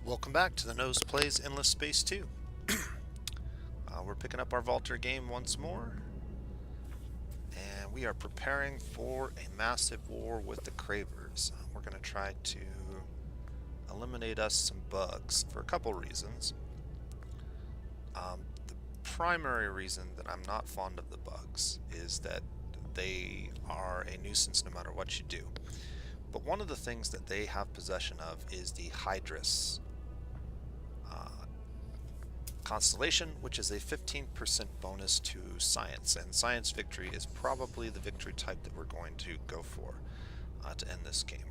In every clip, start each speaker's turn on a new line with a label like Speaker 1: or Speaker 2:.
Speaker 1: Welcome back to the Nose Plays Endless Space 2. We're picking up our Vaulter game once more, and we are preparing for a massive war with the Cravers. We're going to try to eliminate us some bugs for a couple reasons. The primary reason that I'm not fond of the bugs is that they are a nuisance no matter what you do. But one of the things that they have possession of is the Hydrus constellation, which is a 15% bonus to science, and science victory is probably the victory type that we're going to go for to end this game.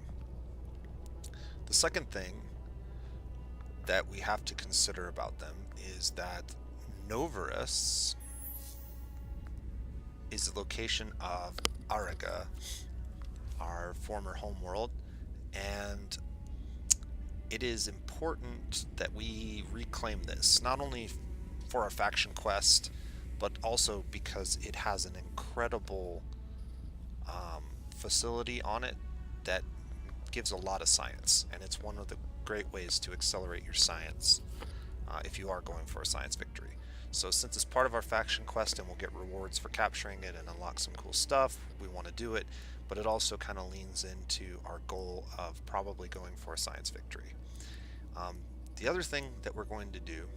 Speaker 1: The second thing that we have to consider about them is that Novarus is the location of Ariga, our former homeworld, and it is important that we reclaim this, not only for our faction quest, but also because it has an incredible facility on it that gives a lot of science, and it's one of the great ways to accelerate your science if you are going for a science victory. So since it's part of our faction quest and we'll get rewards for capturing it and unlock some cool stuff, we want to do it, but it also kind of leans into our goal of probably going for a science victory. The other thing that we're going to do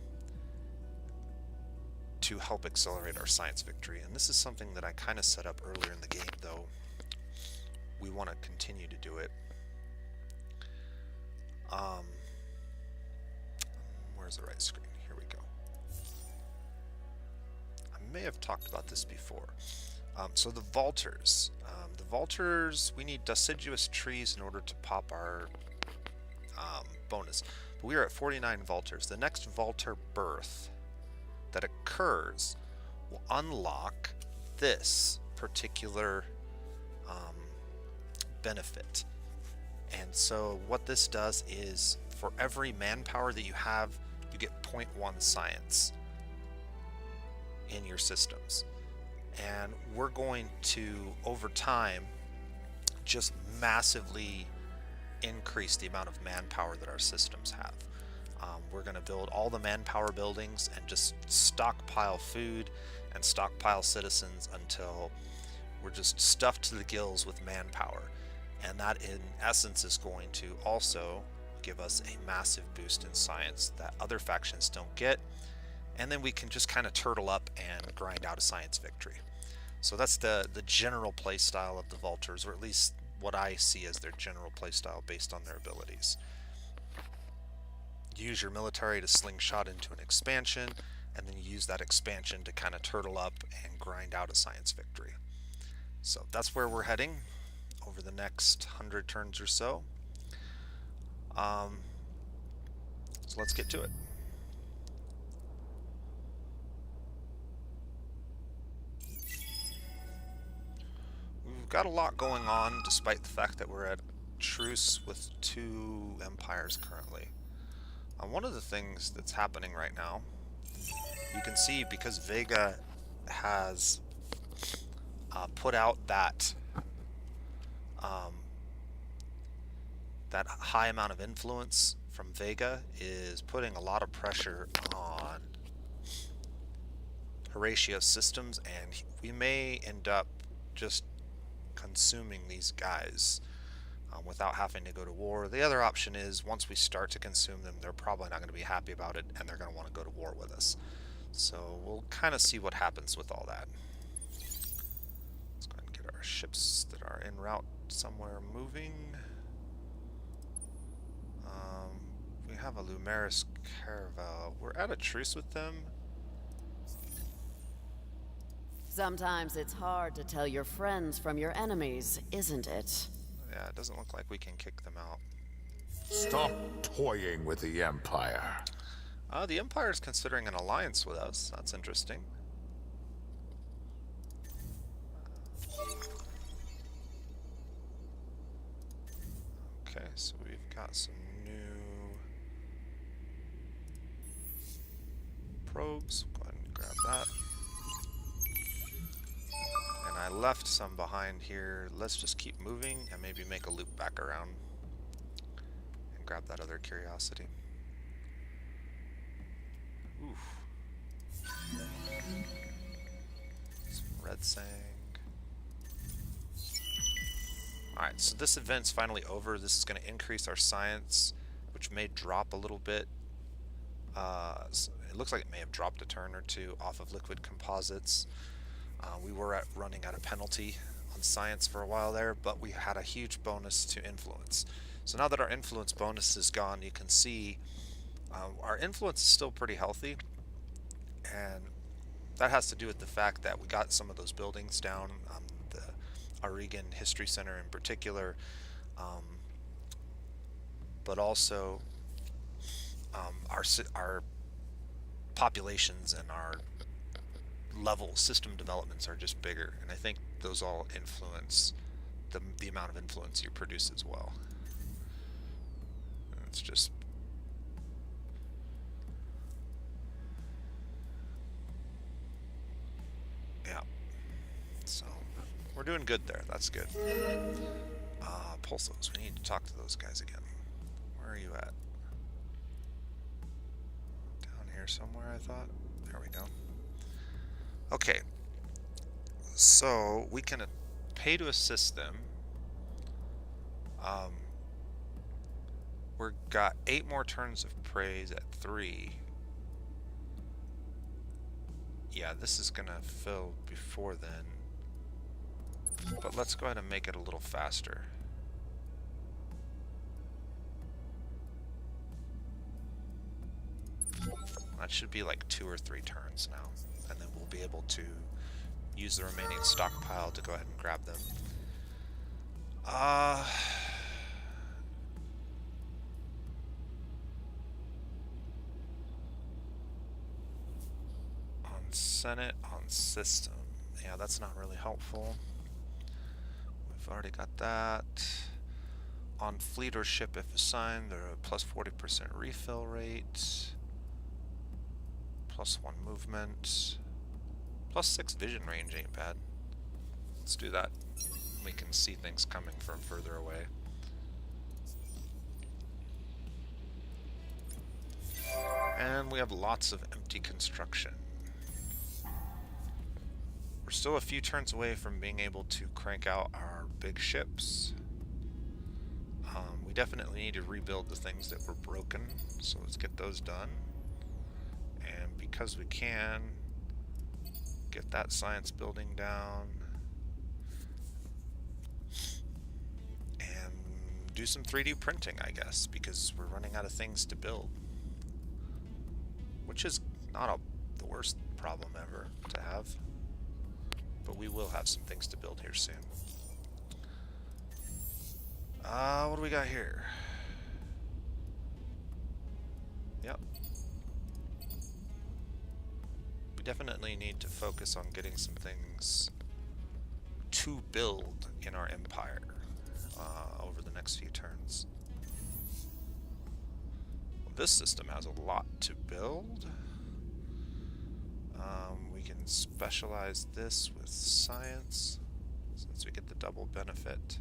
Speaker 1: to help accelerate our science victory, and this is something that I kind of set up earlier in the game, though we want to continue to do it. Where's the right screen? Here we go. I may have talked about this before. So the Vaulters. The Vaulters, we need deciduous trees in order to pop our bonus. But we are at 49 Vaulters. The next Vaulter birth that occurs will unlock this particular benefit. And so what this does is for every manpower that you have, you get 0.1 science in your systems. And we're going to, over time, just massively increase the amount of manpower that our systems have. We're going to build all the manpower buildings and just stockpile food and stockpile citizens until we're just stuffed to the gills with manpower. And that in essence is going to also give us a massive boost in science that other factions don't get, and then we can just kind of turtle up and grind out a science victory. So that's the general playstyle of the Vaulters, or at least what I see as their general playstyle based on their abilities. Use your military to slingshot into an expansion, and then you use that expansion to kind of turtle up and grind out a science victory. So that's where we're heading over the next 100 turns or so. So let's get to it. We've got a lot going on, despite the fact that we're at truce with 2 empires currently. One of the things that's happening right now, you can see because Vega has put out that that high amount of influence from Vega is putting a lot of pressure on Horatio's systems, and we may end up just consuming these guys without having to go to war. The other option is once we start to consume them, they're probably not going to be happy about it and they're going to want to go to war with us. So we'll kind of see what happens with all that. Let's go ahead and get our ships that are en route somewhere moving. We have a Lumeris Caravel. We're at a truce with them.
Speaker 2: Sometimes it's hard to tell your friends from your enemies, isn't it?
Speaker 1: Yeah, it doesn't look like we can kick them out.
Speaker 3: Stop toying with the Empire.
Speaker 1: The Empire's considering an alliance with us. That's interesting. Okay, so we've got some new probes. Go ahead and grab that. And I left some behind here. Let's just keep moving and maybe make a loop back around and grab that other curiosity. Oof. Some red sang. Alright, so this event's finally over. This is going to increase our science, which may drop a little bit. So it looks like it may have dropped a turn or two off of liquid composites. We were running at a penalty on science for a while there, but we had a huge bonus to influence. So now that our influence bonus is gone, you can see our influence is still pretty healthy, and that has to do with the fact that we got some of those buildings down, the Aurigan History Center in particular, but also our populations and our level system developments are just bigger, and I think those all influence the amount of influence you produce as well. And it's just yeah. So we're doing good there. That's good. Pulsos. We need to talk to those guys again. Where are you at? Down here somewhere, I thought. There we go. Okay. So we can pay to assist them. We've got 8 more turns of praise at 3. Yeah, this is gonna fill before then. But let's go ahead and make it a little faster. That should be like 2 or 3 turns now, and then we'll be able to use the remaining stockpile to go ahead and grab them. On Senate, on system. Yeah, that's not really helpful. We've already got that. On fleet or ship if assigned, they're a plus 40% refill rate. Plus 1 movement. Plus 6 vision range ain't bad. Let's do that. We can see things coming from further away. And we have lots of empty construction. We're still a few turns away from being able to crank out our big ships. We definitely need to rebuild the things that were broken, so let's get those done. And because we can, get that science building down. And do some 3D printing, I guess, because we're running out of things to build. Which is not the worst problem ever to have. But we will have some things to build here soon. What do we got here? Yep. We definitely need to focus on getting some things to build in our empire over the next few turns. Well, this system has a lot to build. We can specialize this with science since we get the double benefit.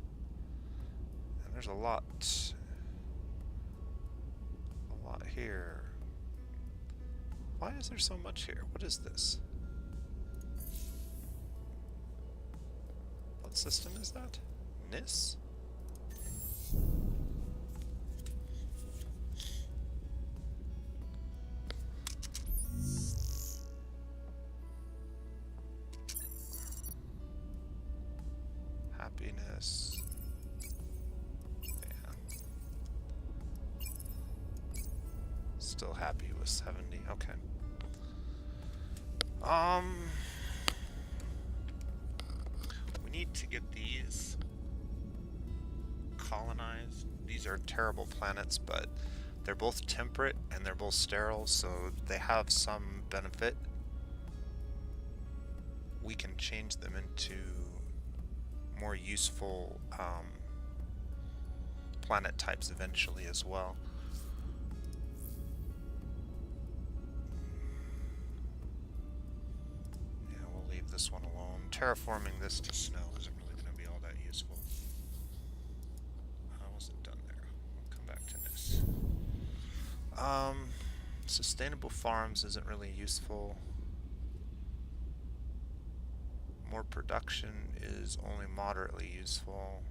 Speaker 1: And there's a lot here. Why is there so much here? What is this? What system is that? NIS? Happiness. Yeah. Still happy with 70. Okay. We need to get these colonized. These are terrible planets, but they're both temperate and they're both sterile, so they have some benefit. We can change them into more useful planet types eventually as well. Yeah, we'll leave this one alone. Terraforming this to snow isn't really going to be all that useful. I wasn't done there. We'll come back to this. Sustainable farms isn't really useful. More production is only moderately useful.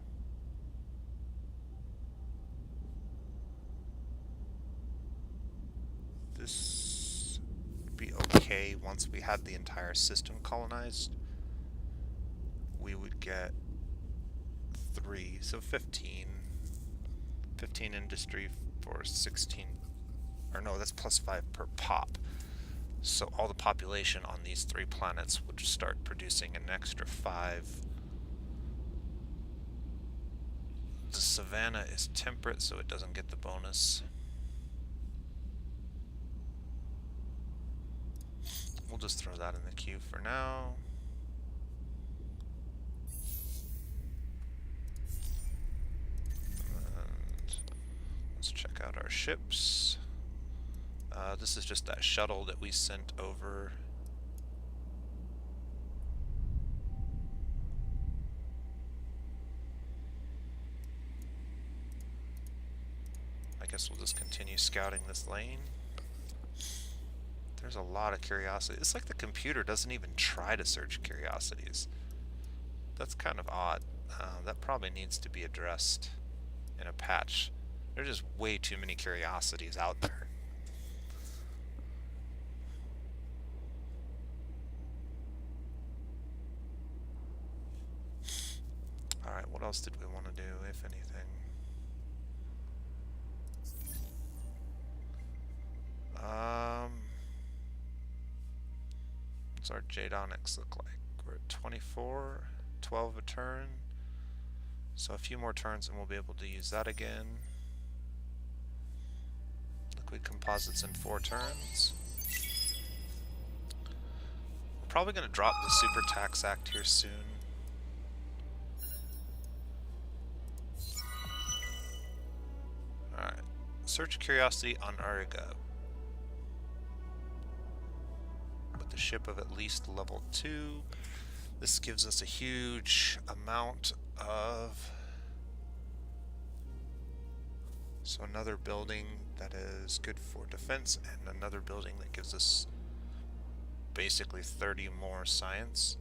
Speaker 1: This would be okay once we had the entire system colonized. We would get 3, so 15. 15 industry for 16, or no, that's plus 5 per pop. So all the population on these 3 planets would start producing an extra 5. The savannah is temperate, so it doesn't get the bonus. We'll just throw that in the queue for now. And let's check out our ships. This is just that shuttle that we sent over. I guess we'll just continue scouting this lane. There's a lot of curiosity. It's like the computer doesn't even try to search curiosities. That's kind of odd. That probably needs to be addressed in a patch. There's just way too many curiosities out there. Alright, what else did we want to do, if anything? What's our Jadonics look like? We're at 24, 12 a turn. So a few more turns and we'll be able to use that again. Liquid composites in 4 turns. We're probably going to drop the Super Tax Act here soon. Alright. Search curiosity on Ariga. With the ship of at least level 2. This gives us a huge amount of... So another building that is good for defense, and another building that gives us basically 30 more science.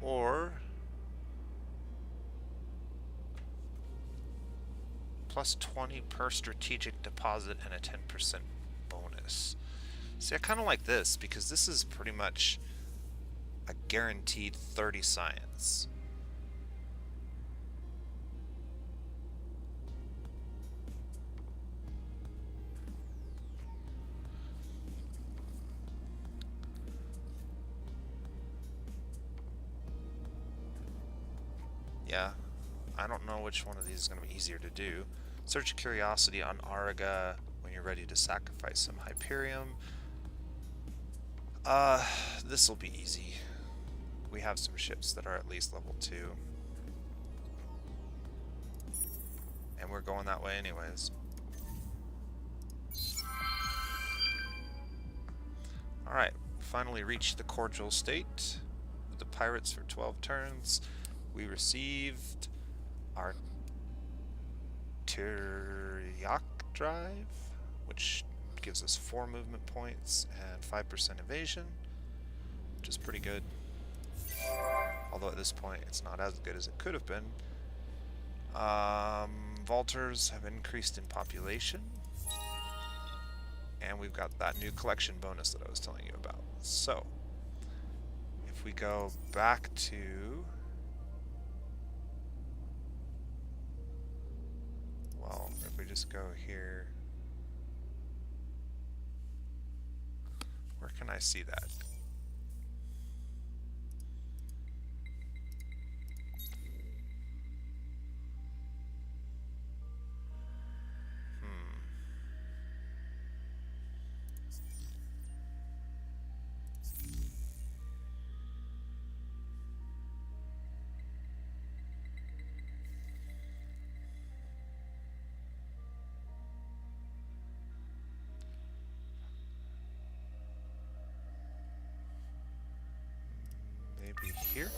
Speaker 1: Or plus 20 per strategic deposit and a 10% bonus. See, I kind of like this because this is pretty much a guaranteed 30 science. Yeah, I don't know which one of these is going to be easier to do. Search curiosity on Ariga when you're ready to sacrifice some Hyperium. This will be easy. We have some ships that are at least level 2. And we're going that way anyways. Alright, finally reached the cordial state with the pirates for 12 turns. We received our Teriak drive, which gives us 4 movement points and 5% evasion, which is pretty good. Although at this point it's not as good as it could have been. Vaulters have increased in population. And we've got that new collection bonus that I was telling you about. So, if we go back to... Well, if we just go here... Where can I see that? Maybe here?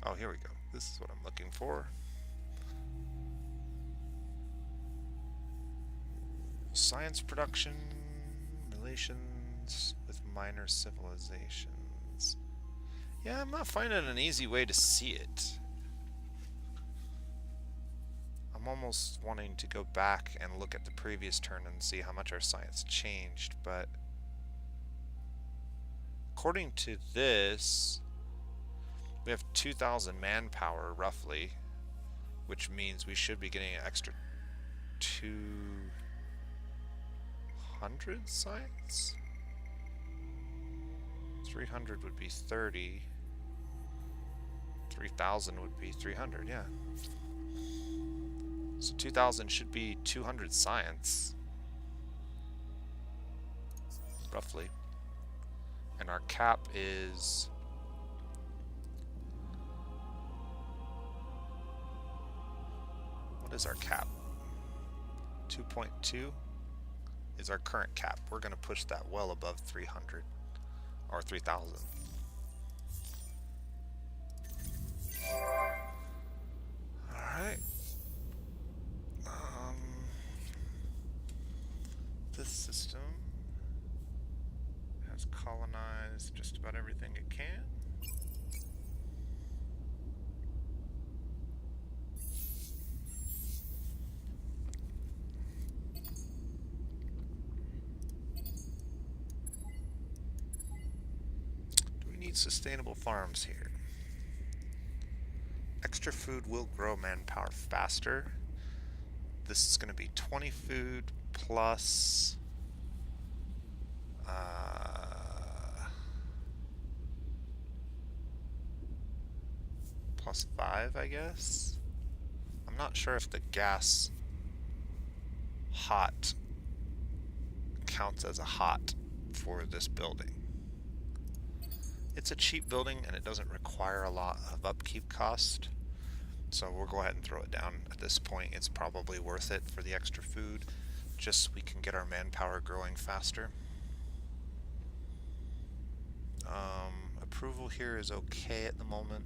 Speaker 1: Oh, here we go. This is what I'm looking for. Science production, relations with minor civilizations. Yeah, I'm not finding an easy way to see it. I'm almost wanting to go back and look at the previous turn and see how much our science changed, but according to this, we have 2,000 manpower roughly, which means we should be getting an extra 200 science? 300 would be 30. 3,000 would be 300, yeah. So 2,000 should be 200 science. Roughly. And our cap is... What is our cap? 2.2 is our current cap. We're going to push that well above 300 or 3,000. Alright. This system has colonized just about everything it can. Do we need sustainable farms here? Extra food will grow manpower faster. This is going to be 20 food plus plus 5, I guess. I'm not sure if the gas hot counts as a hot for this building. It's a cheap building and it doesn't require a lot of upkeep cost. So we'll go ahead and throw it down at this point. It's probably worth it for the extra food, just so we can get our manpower growing faster. Approval here is okay at the moment.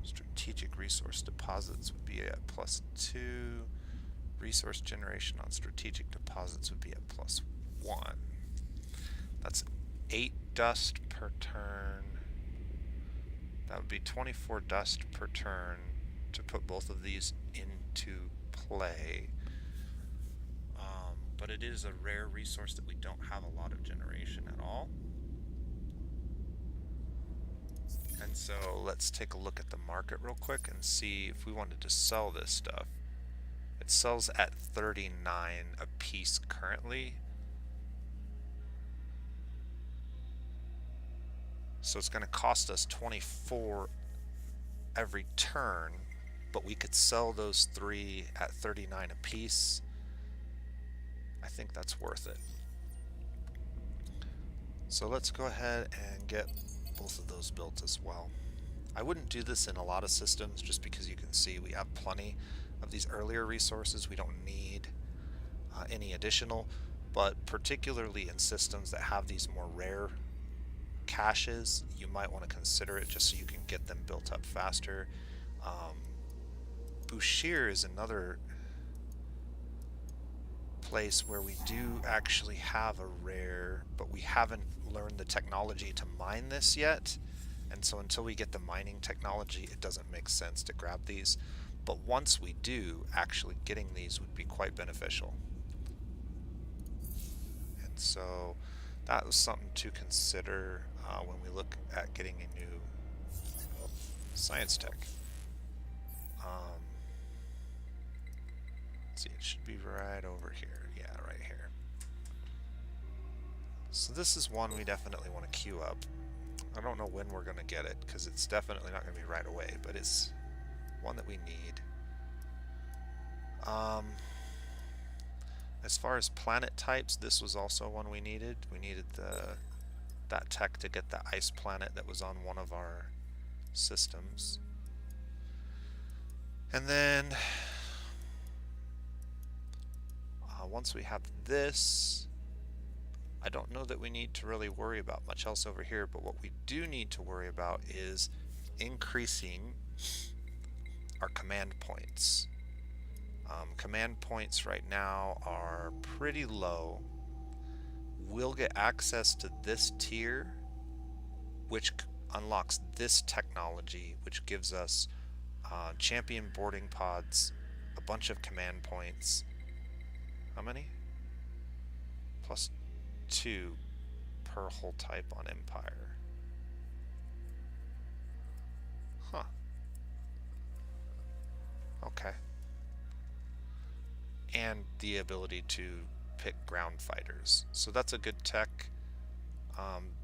Speaker 1: Strategic resource deposits would be at +2. Resource generation on strategic deposits would be at +1. That's 8 dust per turn. That would be 24 dust per turn to put both of these into play. But it is a rare resource that we don't have a lot of generation at all. And so let's take a look at the market real quick and see if we wanted to sell this stuff. It sells at 39 a piece currently. So it's going to cost us 24 every turn, but we could sell those 3 at 39 a piece. I think that's worth it. So let's go ahead and get both of those built as well. I wouldn't do this in a lot of systems just because you can see we have plenty of these earlier resources. We don't need any additional, but particularly in systems that have these more rare caches, you might want to consider it just so you can get them built up faster. Bushir is another place where we do actually have a rare, but we haven't learned the technology to mine this yet, and so until we get the mining technology, it doesn't make sense to grab these. But once we do, actually getting these would be quite beneficial. And so that was something to consider when we look at getting a new science tech. Let's see, it should be right over here. Yeah, right here. So this is one we definitely want to queue up. I don't know when we're going to get it, because it's definitely not going to be right away, but it's one that we need. As far as planet types, this was also one we needed. We needed that tech to get the ice planet that was on one of our systems. And then once we have this, I don't know that we need to really worry about much else over here, but what we do need to worry about is increasing our command points. Command points right now are pretty low. We'll get access to this tier, which unlocks this technology, which gives us champion boarding pods, a bunch of command points. How many? +2 per hull type on Empire. Huh. Okay. And the ability to pick ground fighters. So that's a good tech.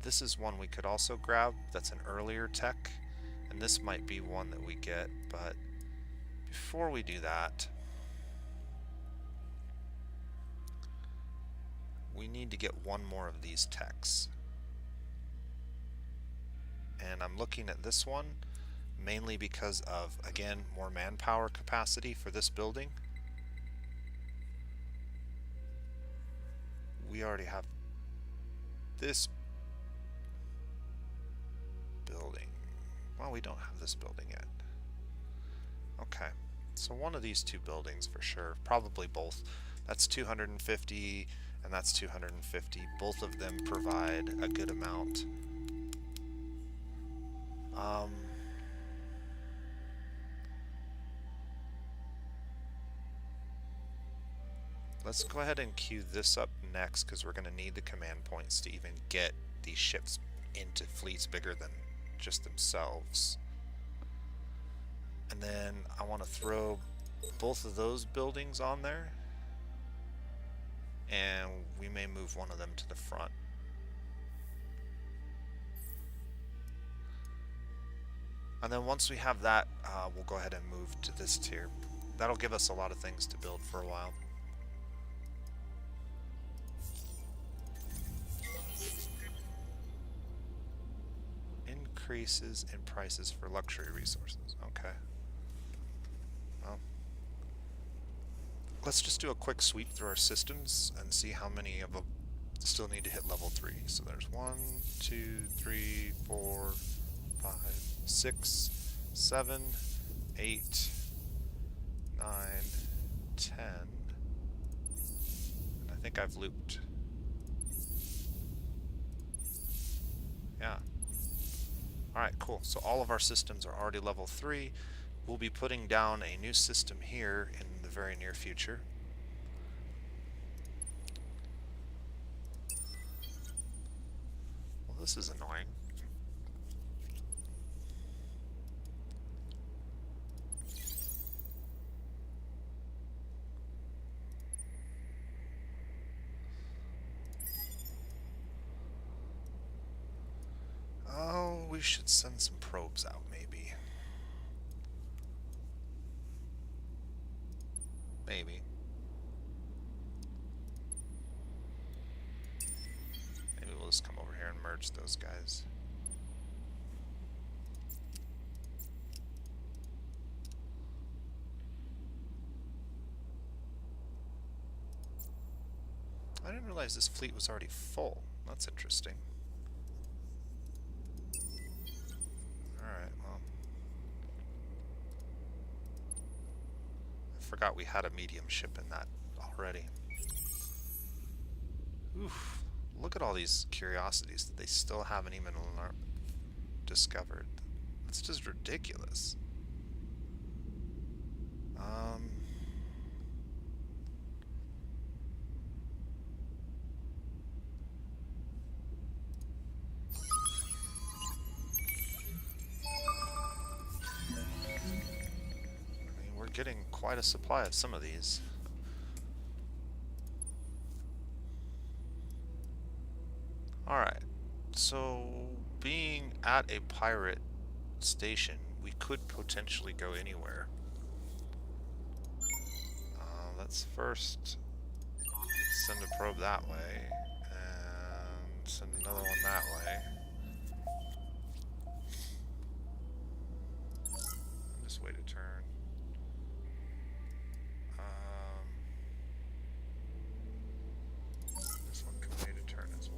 Speaker 1: This is one we could also grab. That's an earlier tech. And this might be one that we get, but before we do that, we need to get one more of these techs. And I'm looking at this one mainly because of, again, more manpower capacity for this building. We already have this building. Well, we don't have this building yet. Okay, so one of these two buildings for sure, probably both. That's 250 and that's 250. Both of them provide a good amount. Let's go ahead and queue this up next because we're going to need the command points to even get these ships into fleets bigger than just themselves. And then I want to throw both of those buildings on there, and we may move one of them to the front. And then once we have that, we'll go ahead and move to this tier. That'll give us a lot of things to build for a while. Increases in prices for luxury resources. Okay. Well, let's just do a quick sweep through our systems and see how many of them still need to hit level 3. So there's 1, 2, 3, 4, 5, 6, 7, 8, 9, 10. And I think I've looped. Yeah. Alright, cool. So all of our systems are already level 3. We'll be putting down a new system here in the very near future. Well, this is annoying. Oh, we should send some probes out, maybe. Maybe. Maybe we'll just come over here and merge those guys. I didn't realize this fleet was already full. That's interesting. Alright, well. I forgot we had a medium ship in that already. Oof. Look at all these curiosities that they still haven't even discovered. That's just ridiculous. Getting quite a supply of some of these. Alright, so being at a pirate station, we could potentially go anywhere. Let's first send a probe that way, and send another one that way. And just wait a turn. This one can wait a turn as well.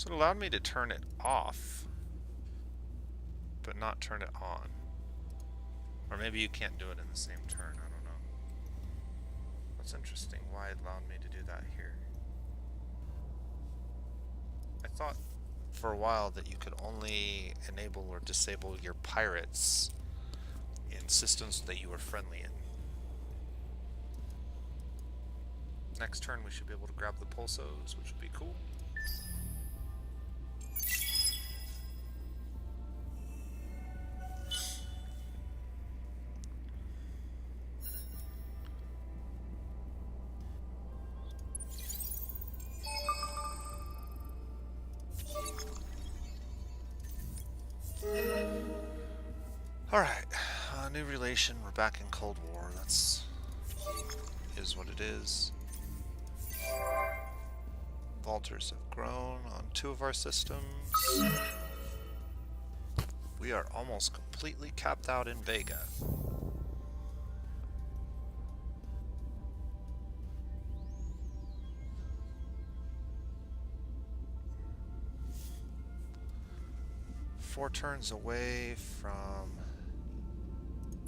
Speaker 1: So it allowed me to turn it off, but not turn it on. Or maybe you can't do it in the same turn, I don't know. That's interesting, why it allowed me to do that here. I thought for a while that you could only enable or disable your pirates in systems that you were friendly in. Next turn we should be able to grab the pulsos, which would be cool. Alright, new relation, we're back in Cold War, that's is what it is. Vaulters have grown on 2 of our systems. We are almost completely capped out in Vega. Four turns away from...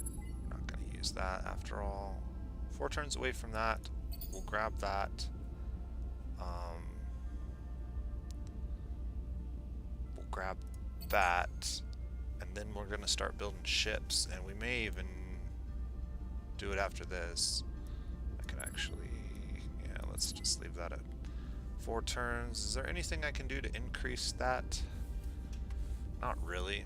Speaker 1: I'm not going to use that after all. 4 turns away from that. We'll grab that. We'll grab that. And then we're going to start building ships. And we may even do it after this. I can actually... Yeah, let's just leave that at 4 turns. Is there anything I can do to increase that? Not really.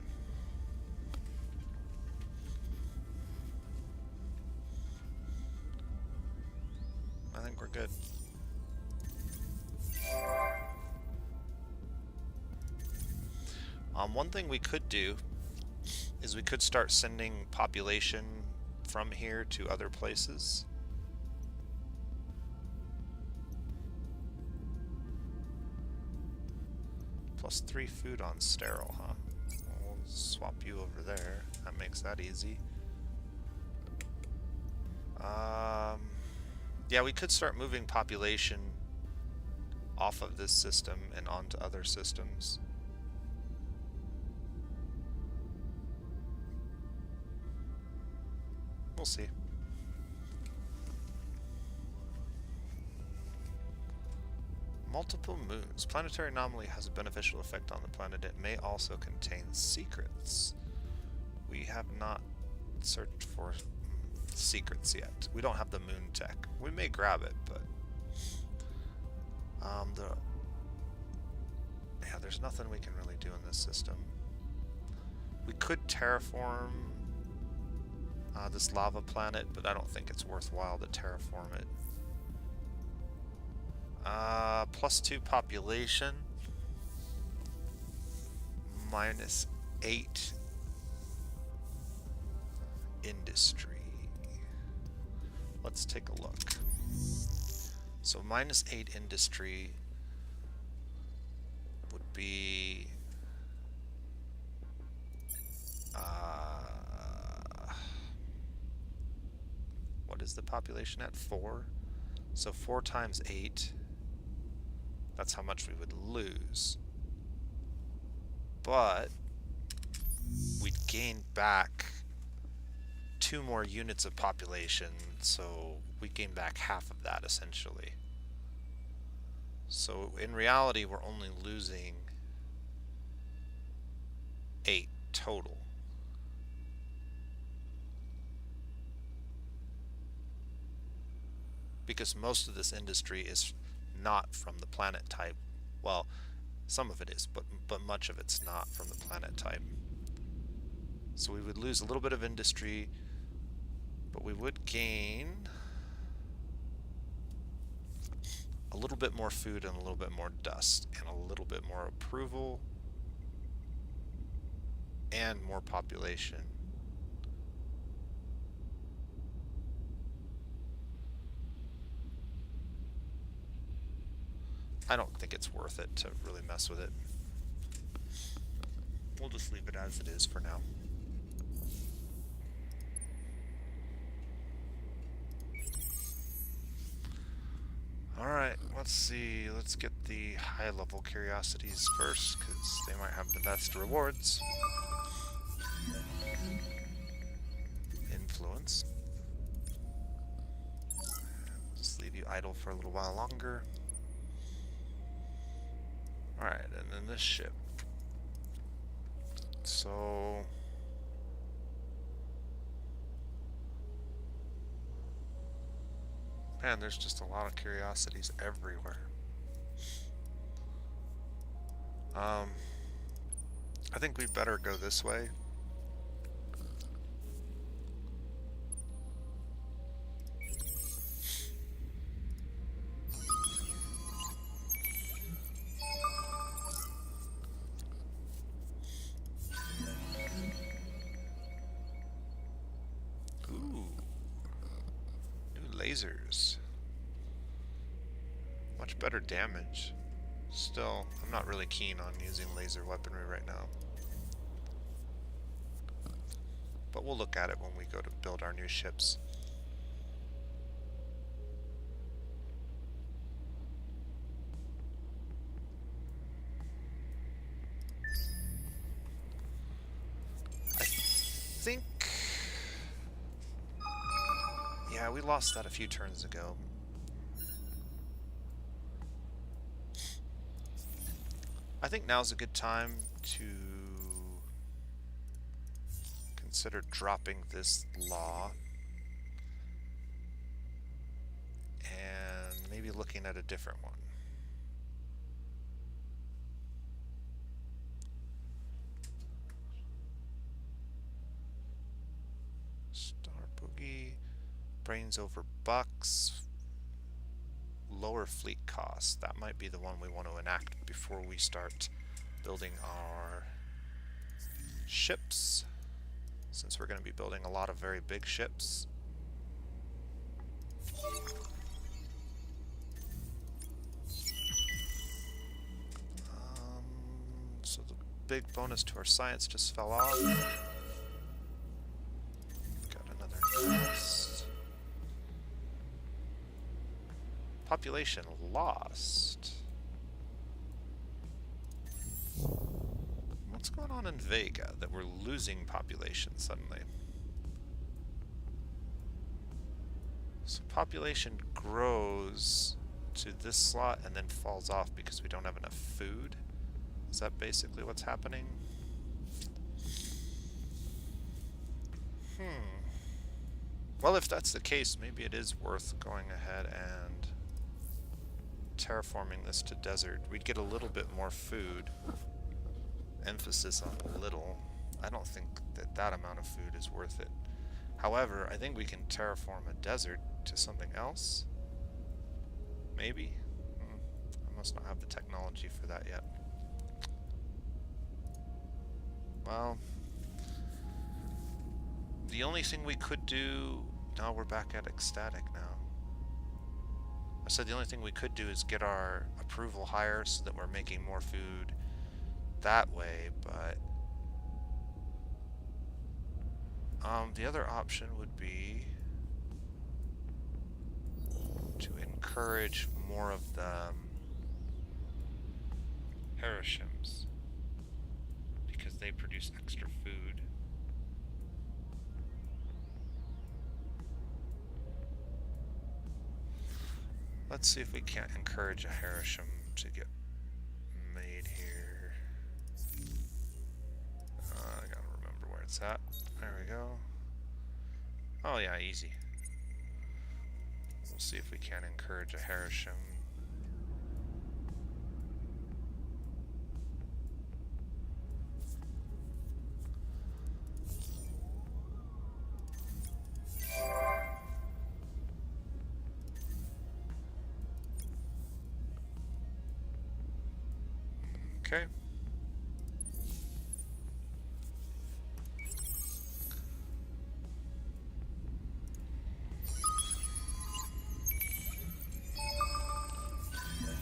Speaker 1: I think we're good. One thing we could do is we could start sending population from here to other places. +3 food on sterile, huh? We'll swap you over there. That makes that easy. Yeah, we could start moving population off of this system and onto other systems. We'll see. Multiple moons. Planetary anomaly has a beneficial effect on the planet. It may also contain secrets. We have not searched for secrets yet. We don't have the moon tech. We may grab it, but yeah, there's nothing we can really do in this system. We could terraform this lava planet, but I don't think it's worthwhile to terraform it. +2 population, -8 industry. Let's take a look. So -8 industry would be what is the population at? 4? So 4 times 8. That's how much we would lose. But we'd gain back 2 more units of population, so we gain back half of that essentially. So in reality, we're only losing 8 total. Because most of this industry is not from the planet type. Well, some of it is, but much of it's not from the planet type. So we would lose a little bit of industry, but we would gain a little bit more food and a little bit more dust and a little bit more approval and more population. I don't think it's worth it to really mess with it. We'll just leave it as it is for now. Alright, let's see. Let's get the high-level curiosities first, because they might have the best rewards. Influence. Just leave you idle for a little while longer. Alright, and then this ship. So... man, there's just a lot of curiosities everywhere. I think we'd better go this way. Ooh. New lasers. Much better damage. Still, I'm not really keen on using laser weaponry right now. But we'll look at it when we go to build our new ships. I think... yeah, we lost that a few turns ago. I think now's a good time to consider dropping this law and maybe looking at a different one. Star Boogie, brains over bucks, lower fleet costs. That might be the one we want to enact before we start building our ships, since we're going to be building a lot of very big ships. So the big bonus to our science just fell off. Got another nest. Population lost. What's going on in Vega that we're losing population suddenly? So population grows to this slot and then falls off because we don't have enough food. Is that basically what's happening? Well, if that's the case, maybe it is worth going ahead and terraforming this to desert. We'd get a little bit more food. Emphasis on little. I don't think that that amount of food is worth it. However, I think we can terraform a desert to something else. Maybe. I must not have the technology for that yet. Well, the only thing we could do... no, we're back at ecstatic now. I said the only thing we could do is get our approval higher so that we're making more food that way, but the other option would be to encourage more of the Harishims because they produce extra food. Let's see if we can't encourage a Harishim to get made here. I gotta remember where it's at. There we go. Oh yeah, easy. We'll see if we can encourage a Harishim. Okay.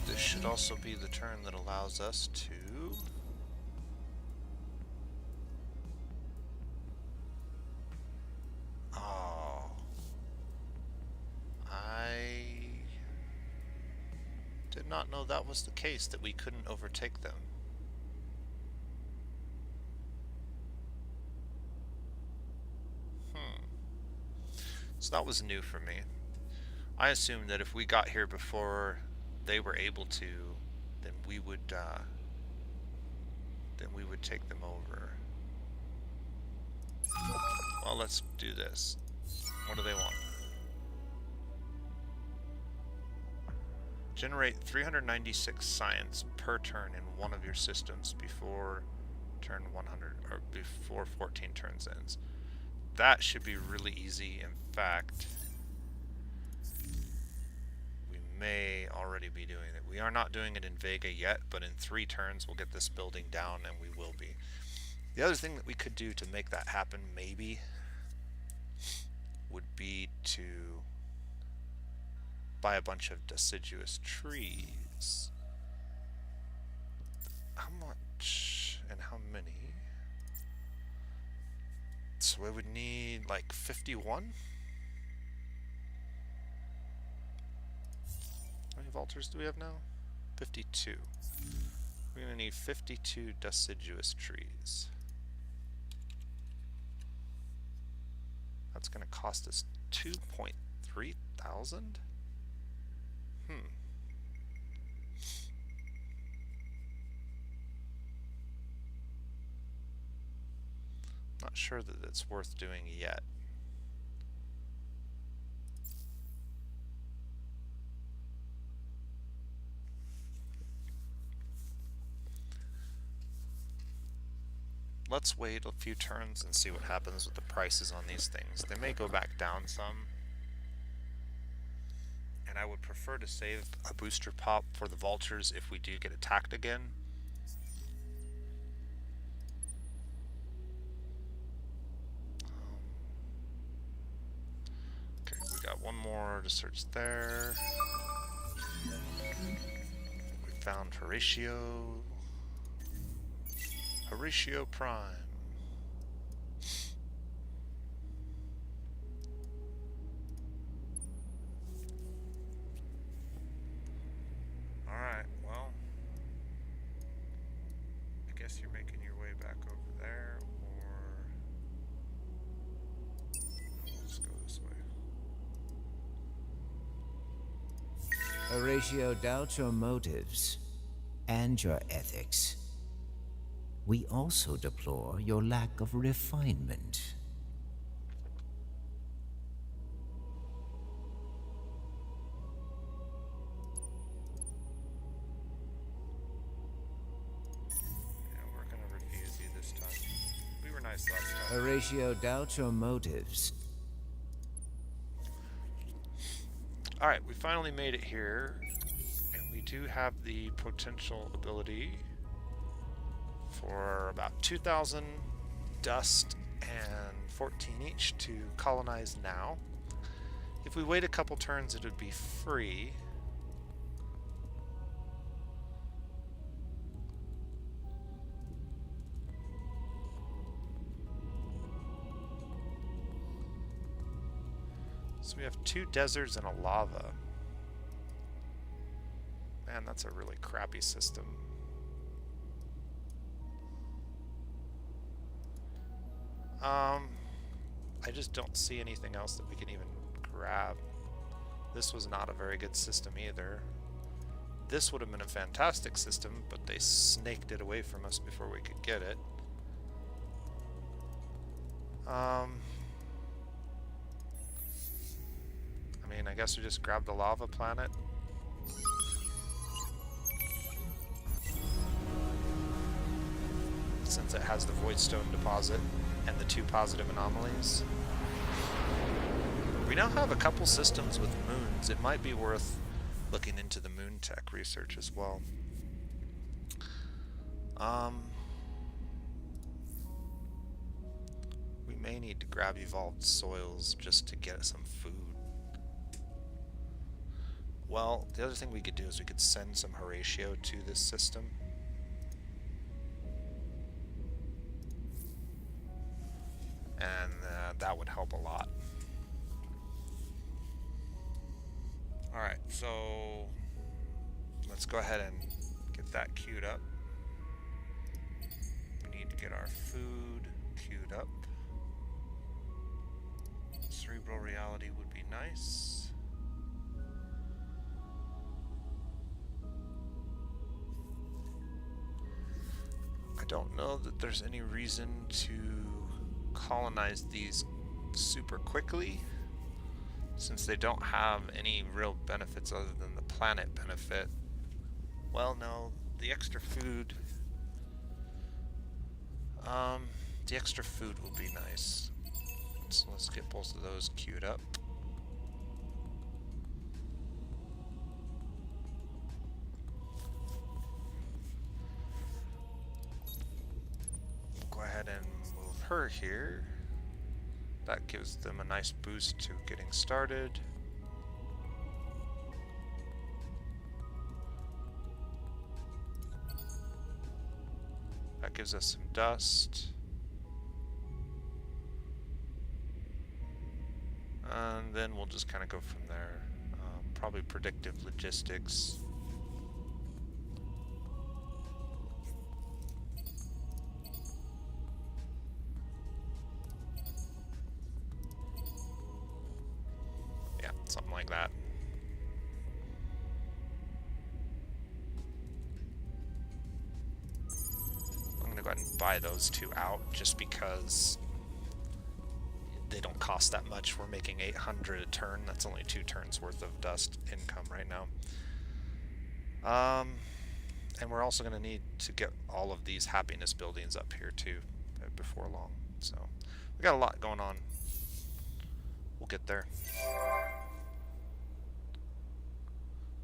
Speaker 1: This should also be the turn that allows us to that was the case, that we couldn't overtake them. So that was new for me. I assumed that if we got here before they were able to, then we would take them over. Well, let's do this. What do they want? Generate 396 science per turn in one of your systems before turn 100, or before 14 turns ends. That should be really easy. In fact, we may already be doing it. We are not doing it in Vega yet, but in 3 turns we'll get this building down, and we will be. The other thing that we could do to make that happen, maybe, would be to buy a bunch of deciduous trees. How much and how many? So we would need like 51? How many Vultures do we have now? 52. We're gonna need 52 deciduous trees. That's gonna cost us 2.3 thousand? Not sure that it's worth doing yet. Let's wait a few turns and see what happens with the prices on these things. They may go back down some. And I would prefer to save a booster pop for the vultures if we do get attacked again. Okay, we got one more to search there. We found Horatio. Horatio Prime. Alright, well, I guess you're making your way back over there, or let's go this way.
Speaker 4: Horatio doubts your motives and your ethics. We also deplore your lack of refinement.
Speaker 1: Yeah, we're gonna refuse you this time. We were nice last time.
Speaker 4: Horatio doubts your motives.
Speaker 1: Alright, we finally made it here, and we do have the potential ability for about 2,000 dust and 14 each to colonize now. If we wait a couple turns, it would be free. So we have 2 deserts and a lava. Man, that's a really crappy system. I just don't see anything else that we can even grab. This was not a very good system either. This would have been a fantastic system, but they snaked it away from us before we could get it. I mean, I guess we just grab the lava planet. Since it has the Voidstone deposit and the 2 positive anomalies. We now have a couple systems with moons. It might be worth looking into the moon tech research as well. We may need to grab evolved soils just to get some food. Well, the other thing we could do is we could send some Horatio to this system. And that would help a lot. Alright, so let's let's go ahead and get that queued up. We need to get our food queued up. Cerebral reality would be nice. I don't know that there's any reason to colonize these super quickly, since they don't have any real benefits other than the planet benefit. Well, no, the extra food. The extra food will be nice. So let's get both of those queued up. We'll go ahead and move her here. That gives them a nice boost to getting started. That gives us some dust. And then we'll just kind of go from there. Probably predictive logistics. Yeah, something like that. I'm gonna go ahead and buy those two out just because they don't cost that much. We're making 800 a turn. That's only 2 turns worth of dust income right now. And we're also going to need to get all of these happiness buildings up here too before long. So we got a lot going on. We'll get there.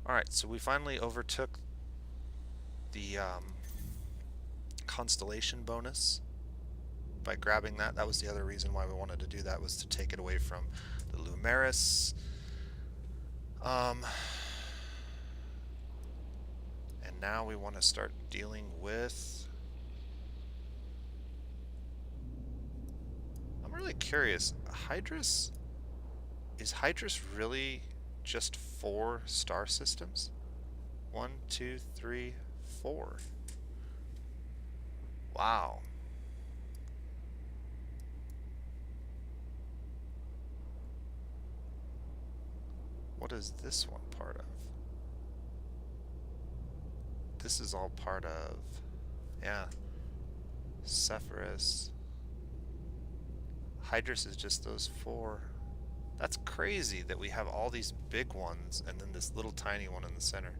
Speaker 1: Alright, so we finally overtook the constellation bonus. By grabbing that. That was the other reason why we wanted to do that, was to take it away from the Lumeris. And now we want to start dealing with... I'm really curious. Hydrus? Is Hydrus really just 4 star systems? 1, 2, 3, 4. Wow. What is this one part of? This is all part of... Yeah. Sephiroth. Hydrus is just those 4. That's crazy that we have all these big ones and then this little tiny one in the center.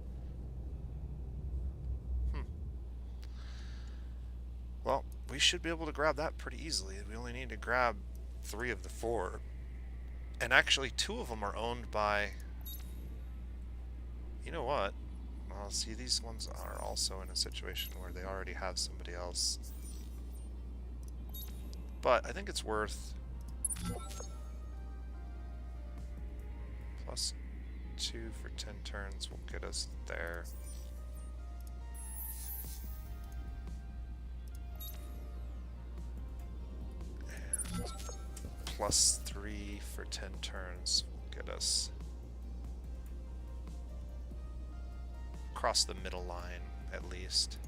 Speaker 1: Well, we should be able to grab that pretty easily. We only need to grab 3 of the 4. And actually 2 of them are owned by... You know what? Well, see, these ones are also in a situation where they already have somebody else. But I think it's worth... Plus 2 for 10 turns will get us there. And plus 3 for 10 turns will get us across the middle line, at least.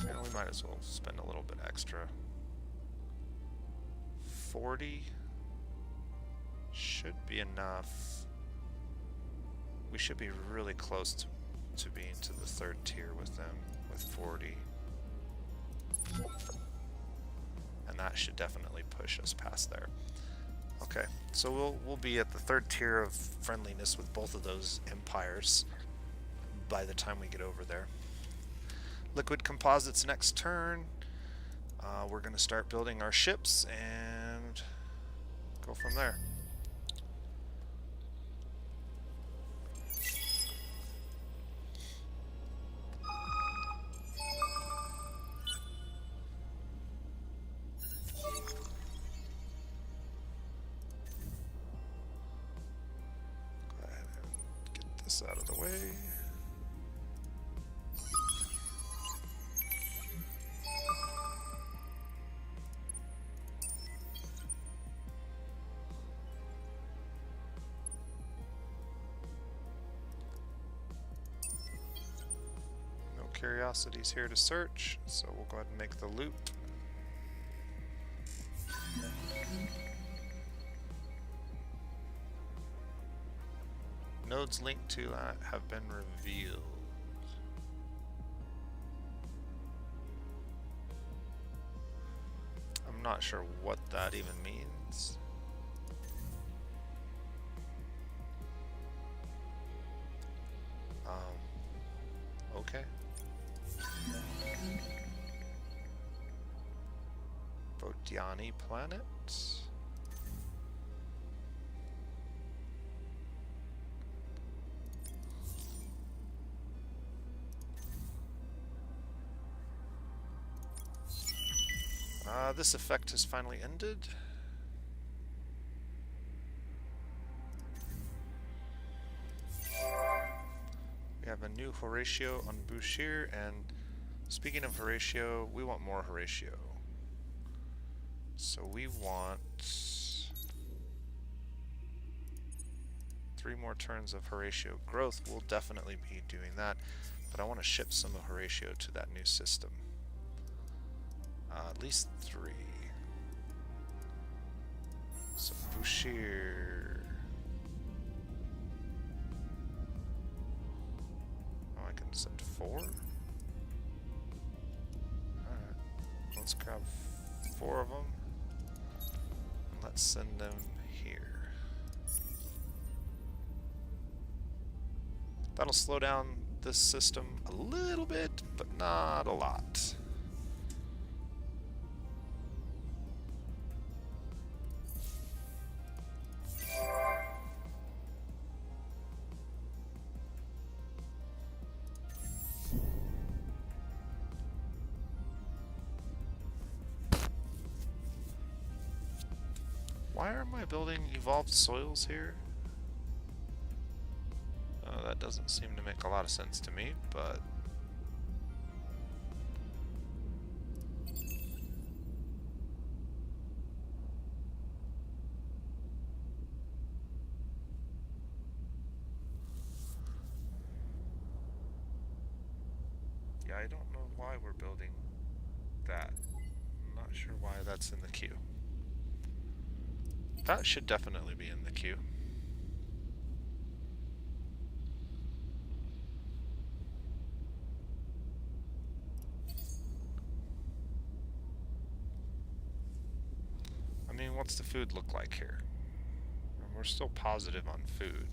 Speaker 1: Yeah, we might as well spend a little bit extra. 40 should be enough. We should be really close to being to the 3rd tier with them, with 40. And that should definitely push us past there. Okay, so we'll be at the 3rd tier of friendliness with both of those empires by the time we get over there. Liquid Composites next turn. We're going to start building our ships and go from there. Out of the way. curiosities here to search, so we'll go ahead and make the loop. Nodes linked to that have been revealed. I'm not sure what that even means. Okay. Votiani planet. This effect has finally ended. We have a new Horatio on Bouchier, and speaking of Horatio, we want more Horatio. So we want 3 more turns of Horatio growth. We'll definitely be doing that, but I want to ship some of Horatio to that new system. At least 3. So Bouchier. Oh, I can send 4? Alright. Let's grab 4 of them. And let's send them here. That'll slow down this system a little bit, but not a lot. Why am I building evolved soils here? That doesn't seem to make a lot of sense to me, but... yeah, I don't know why we're building that. I'm not sure why that's in the queue. That should definitely be in the queue. I mean, what's the food look like here? And we're still positive on food.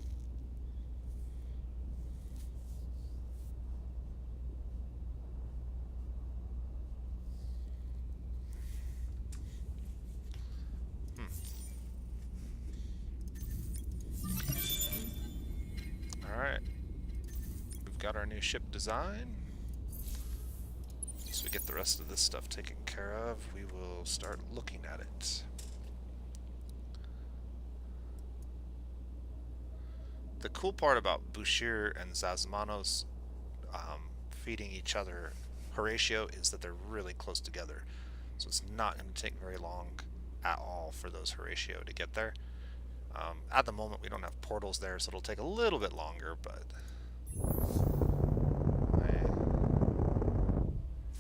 Speaker 1: Alright. We've got our new ship design. Once we get the rest of this stuff taken care of, we will start looking at it. The cool part about Bouchier and Zasmanos feeding each other Horatio is that they're really close together. So it's not going to take very long at all for those Horatio to get there. At the moment we don't have portals there, so it'll take a little bit longer, but I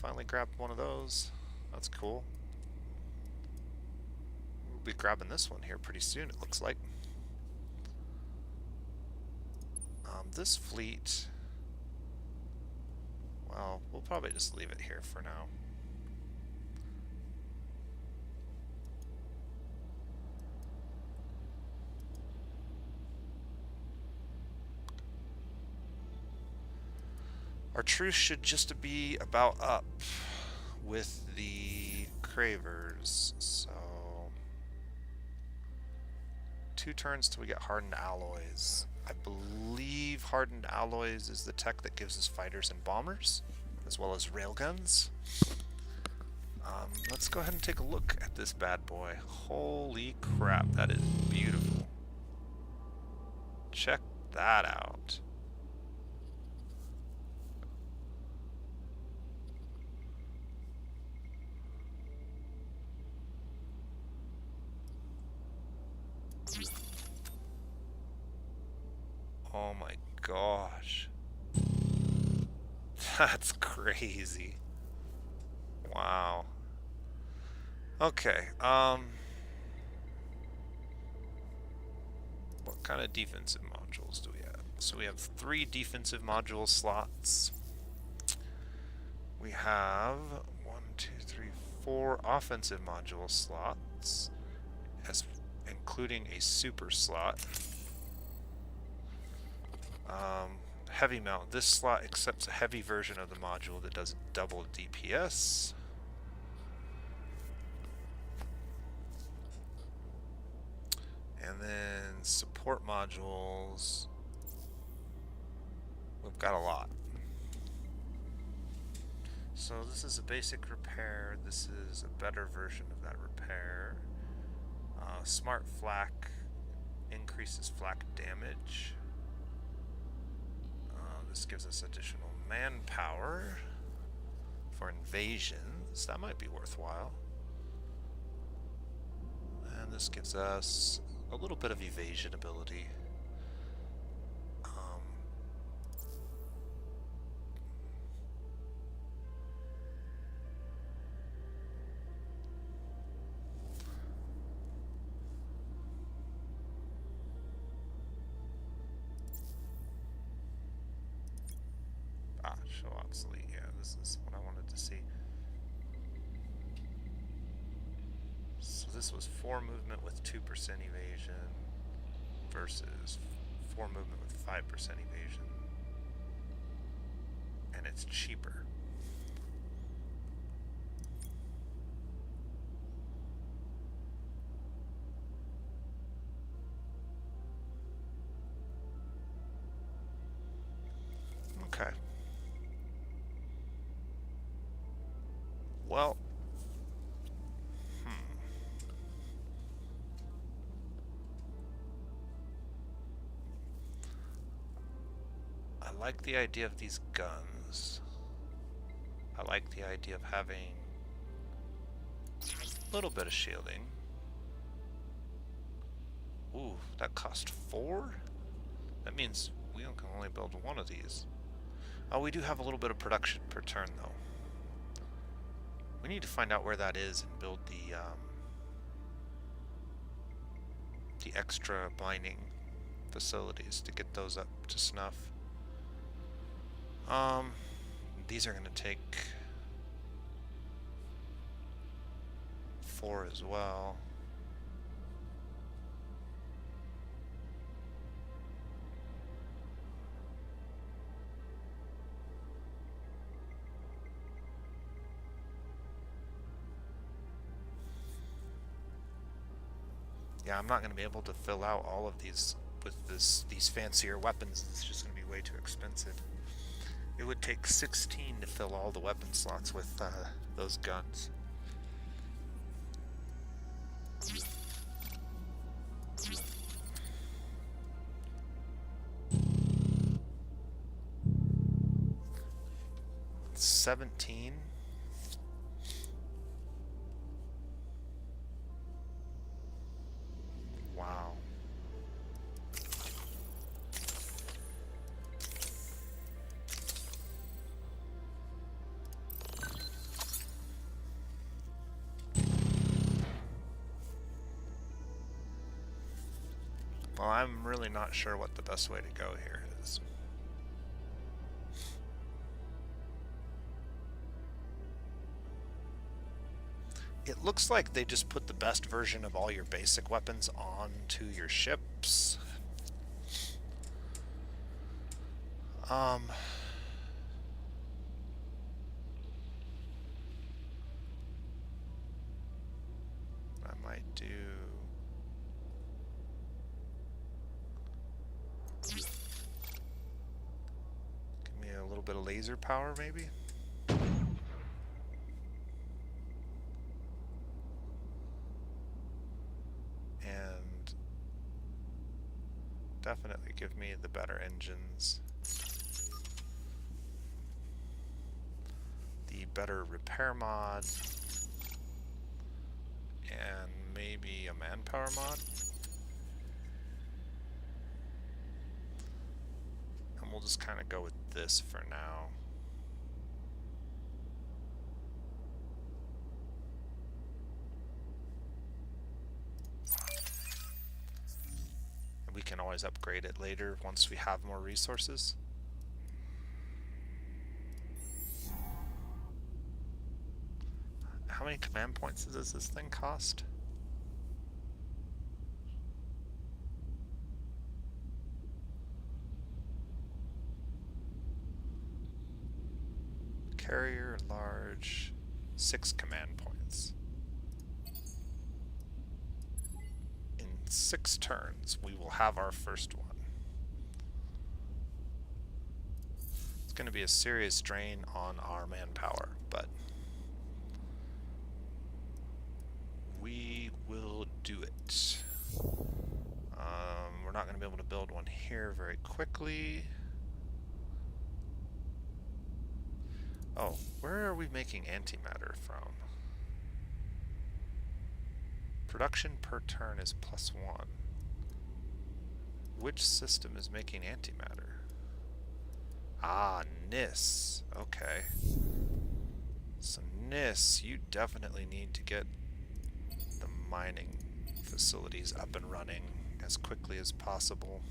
Speaker 1: finally grabbed one of those. That's cool. We'll be grabbing this one here pretty soon, it looks like. This fleet, well, we'll probably just leave it here for now. Our truce should just be about up with the Cravers, so 2 turns till we get hardened alloys. I believe hardened alloys is the tech that gives us fighters and bombers, as well as railguns. Let's go ahead and take a look at this bad boy. Holy crap, that is beautiful. Check that out. Oh my gosh. That's crazy. Wow. Okay, what kind of defensive modules do we have? So we have 3 defensive module slots. We have 1, 2, 3, 4 offensive module slots, including a super slot. Heavy mount. This slot accepts a heavy version of the module that does double DPS. And then support modules. We've got a lot. So this is a basic repair. This is a better version of that repair. Smart flak increases flak damage. This gives us additional manpower for invasions. That might be worthwhile. And this gives us a little bit of evasion ability. Show obsolete. Yeah, this is what I wanted to see. So this was 4 movement with 2% evasion versus 4 movement with 5% evasion. And it's cheaper. Okay. Well, I like the idea of these guns. I like the idea of having a little bit of shielding. Ooh, that cost 4? That means we can only build 1 of these. Oh, we do have a little bit of production per turn, though. We need to find out where that is and build the extra mining facilities to get those up to snuff. These are going to take 4 as well. Yeah, I'm not going to be able to fill out all of these with these fancier weapons. It's just going to be way too expensive. It would take 16 to fill all the weapon slots with those guns. It's 17. Wow. Well, I'm really not sure what the best way to go here is. It looks like they just put the best version of all your basic weapons onto your ships. I might do... Give me a little bit of laser power, maybe? And definitely give me the better engines. The better repair mod. And maybe a manpower mod. And we'll just kind of go with this for now. always upgrade it later once we have more resources. How many command points does this thing cost? Carrier, large, 6 command points. In 6 turns, we will have our first one. It's going to be a serious drain on our manpower, but we will do it. We're not going to be able to build one here very quickly. Oh, where are we making antimatter from? Production per turn is +1. Which system is making antimatter? Ah, NIS. Okay. So NIS, you definitely need to get the mining facilities up and running as quickly as possible.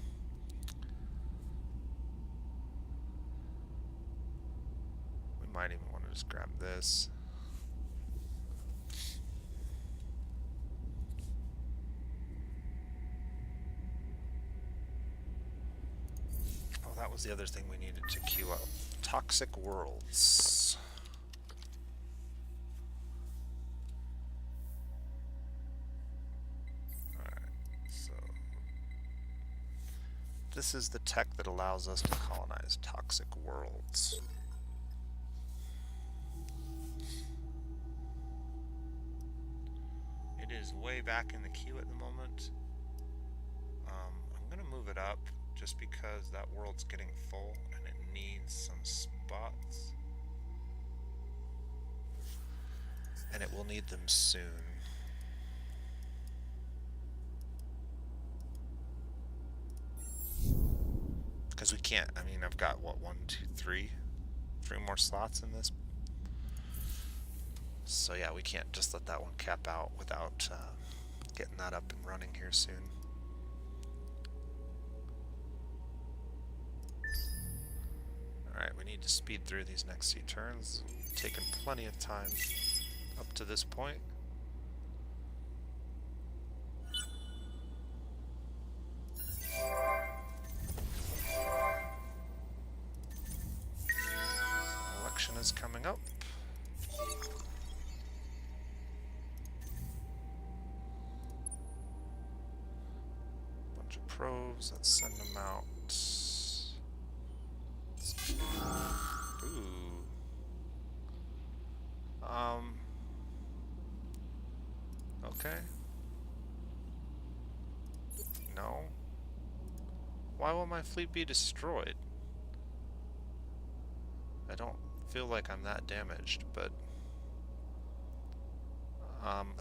Speaker 1: We might even want to just grab this. Oh, that was the other thing we needed to queue up. Toxic Worlds. This is the tech that allows us to colonize toxic worlds. It is way back in the queue at the moment. I'm gonna move it up just because that world's getting full and it needs some spots. And it will need them soon. Because we can't, I mean, I've got, what, 1, 2, 3 more slots in this. So yeah, we can't just let that one cap out without getting that up and running here soon. Alright, we need to speed through these next few turns. Taken plenty of time up to this point. Election is coming up. Bunch of probes, let's send them out. Ooh. Okay. No. Why will my fleet be destroyed? I don't feel like I'm that damaged, but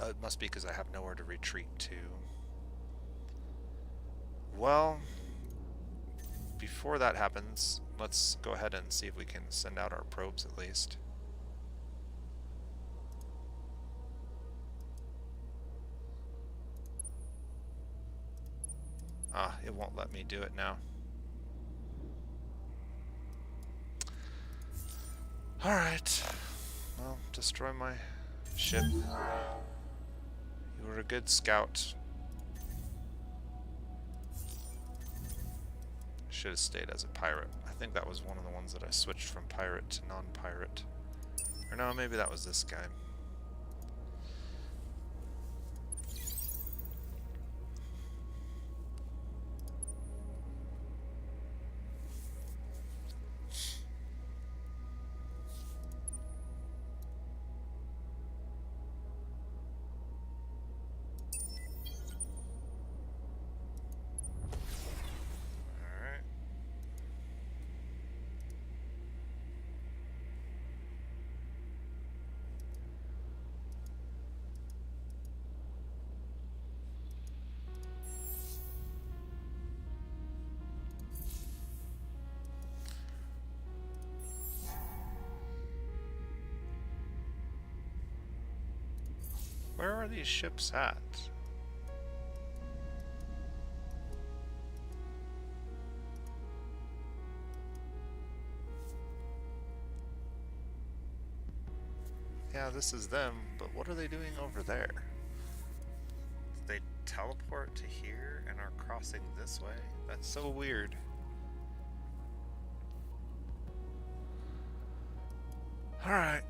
Speaker 1: it must be because I have nowhere to retreat to. Well, before that happens, let's go ahead and see if we can send out our probes at least. Ah, it won't let me do it now. Alright. Well, destroy my ship. You were a good scout. Should have stayed as a pirate. I think that was one of the ones that I switched from pirate to non-pirate. Or no, maybe that was this guy. Where are these ships at? Yeah, this is them, but what are they doing over there? They teleport to here and are crossing this way? That's so weird. Alright,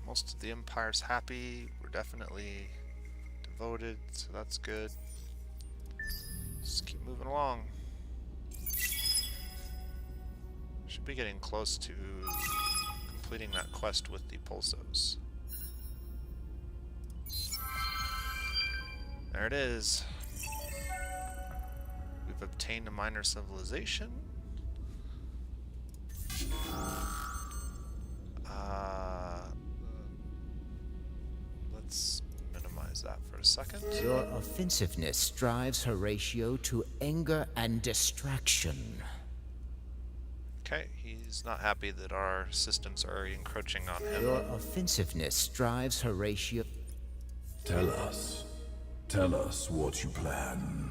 Speaker 1: most of the Empire's happy. We're definitely devoted, so that's good. Just keep moving along. Should be getting close to completing that quest with the Pulsos. There it is. We've obtained a minor civilization. Let's minimize that for a second.
Speaker 4: Your offensiveness drives Horatio to anger and distraction.
Speaker 1: Okay, he's not happy that our systems are encroaching on him.
Speaker 4: Your offensiveness drives Horatio.
Speaker 5: Tell us what you plan.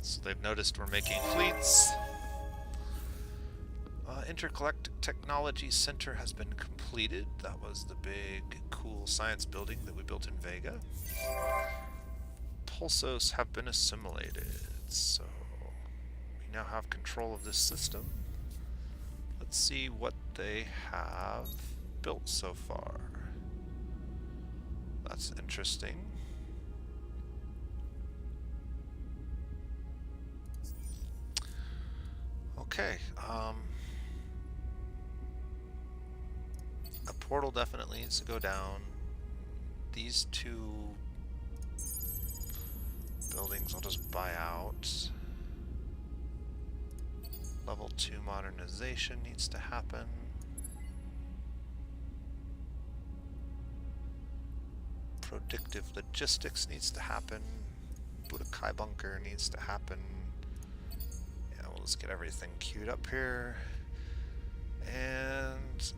Speaker 1: So they've noticed we're making fleets. Intergalactic Technology Center has been completed. That was the big, cool science building that we built in Vega. Pulsos have been assimilated, so we now have control of this system. Let's see what they have built so far. That's interesting. Okay, a portal definitely needs to go down. These two buildings I'll just buy out. Level 2 modernization needs to happen. Predictive logistics needs to happen. Budokai bunker needs to happen. Yeah, we'll just get everything queued up here. And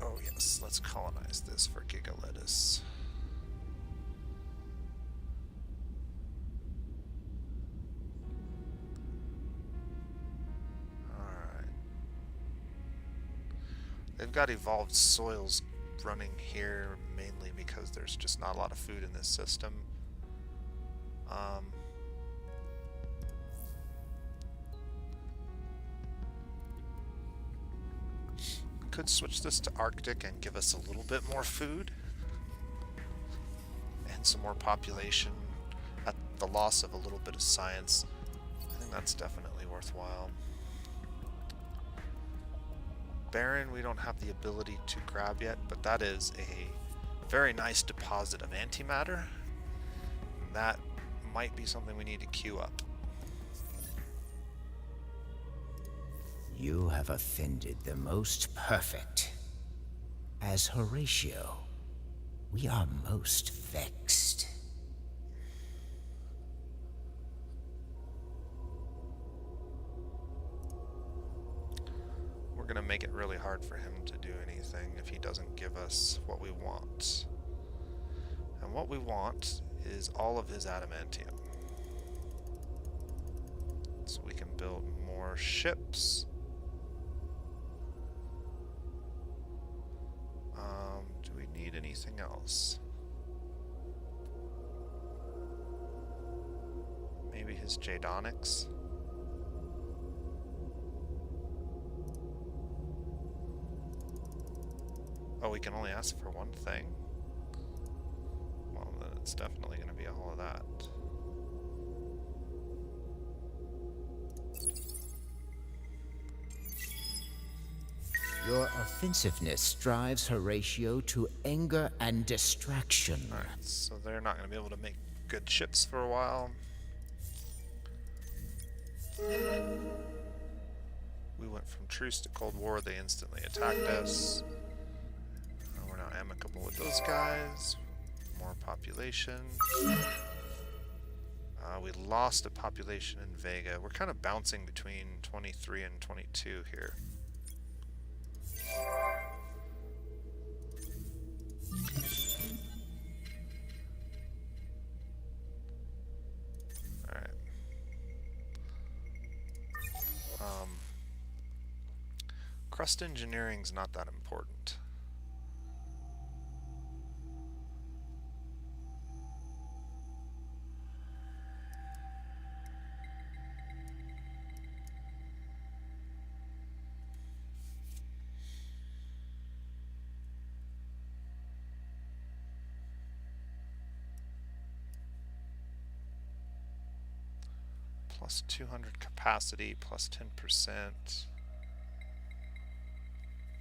Speaker 1: oh yes, let's colonize this for Giga Lettuce. Alright. They've got evolved soils running here mainly because there's just not a lot of food in this system. Could switch this to Arctic and give us a little bit more food and some more population at the loss of a little bit of science. I think that's definitely worthwhile. Barren, we don't have the ability to grab yet, but that is a very nice deposit of antimatter. That might be something we need to queue up.
Speaker 4: You have offended the most perfect. As Horatio, we are most vexed.
Speaker 1: We're gonna make it really hard for him to do anything if he doesn't give us what we want. And what we want is all of his adamantium. So we can build more ships. Do we need anything else? Maybe his Jadonics? Oh, we can only ask for one thing? Well, then it's definitely going to be all of that.
Speaker 4: Your offensiveness drives Horatio to anger and distraction.
Speaker 1: Alright, so they're not going to be able to make good ships for a while. We went from truce to Cold War, they instantly attacked us. We're now amicable with those guys. More population. We lost a population in Vega. We're kind of bouncing between 23 and 22 here. Alright. Crust engineering's not that important. Plus 200 capacity, plus 10%,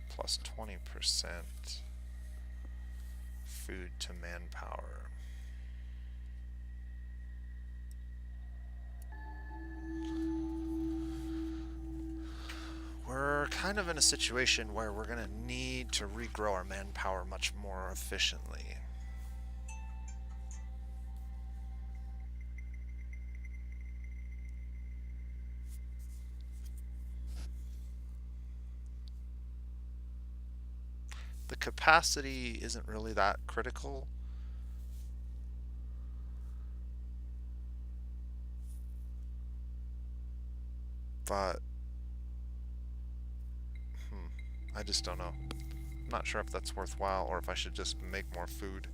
Speaker 1: plus 20% food to manpower. We're kind of in a situation where we're going to need to regrow our manpower much more efficiently. The capacity isn't really that critical. But I just don't know. I'm not sure if that's worthwhile or if I should just make more food.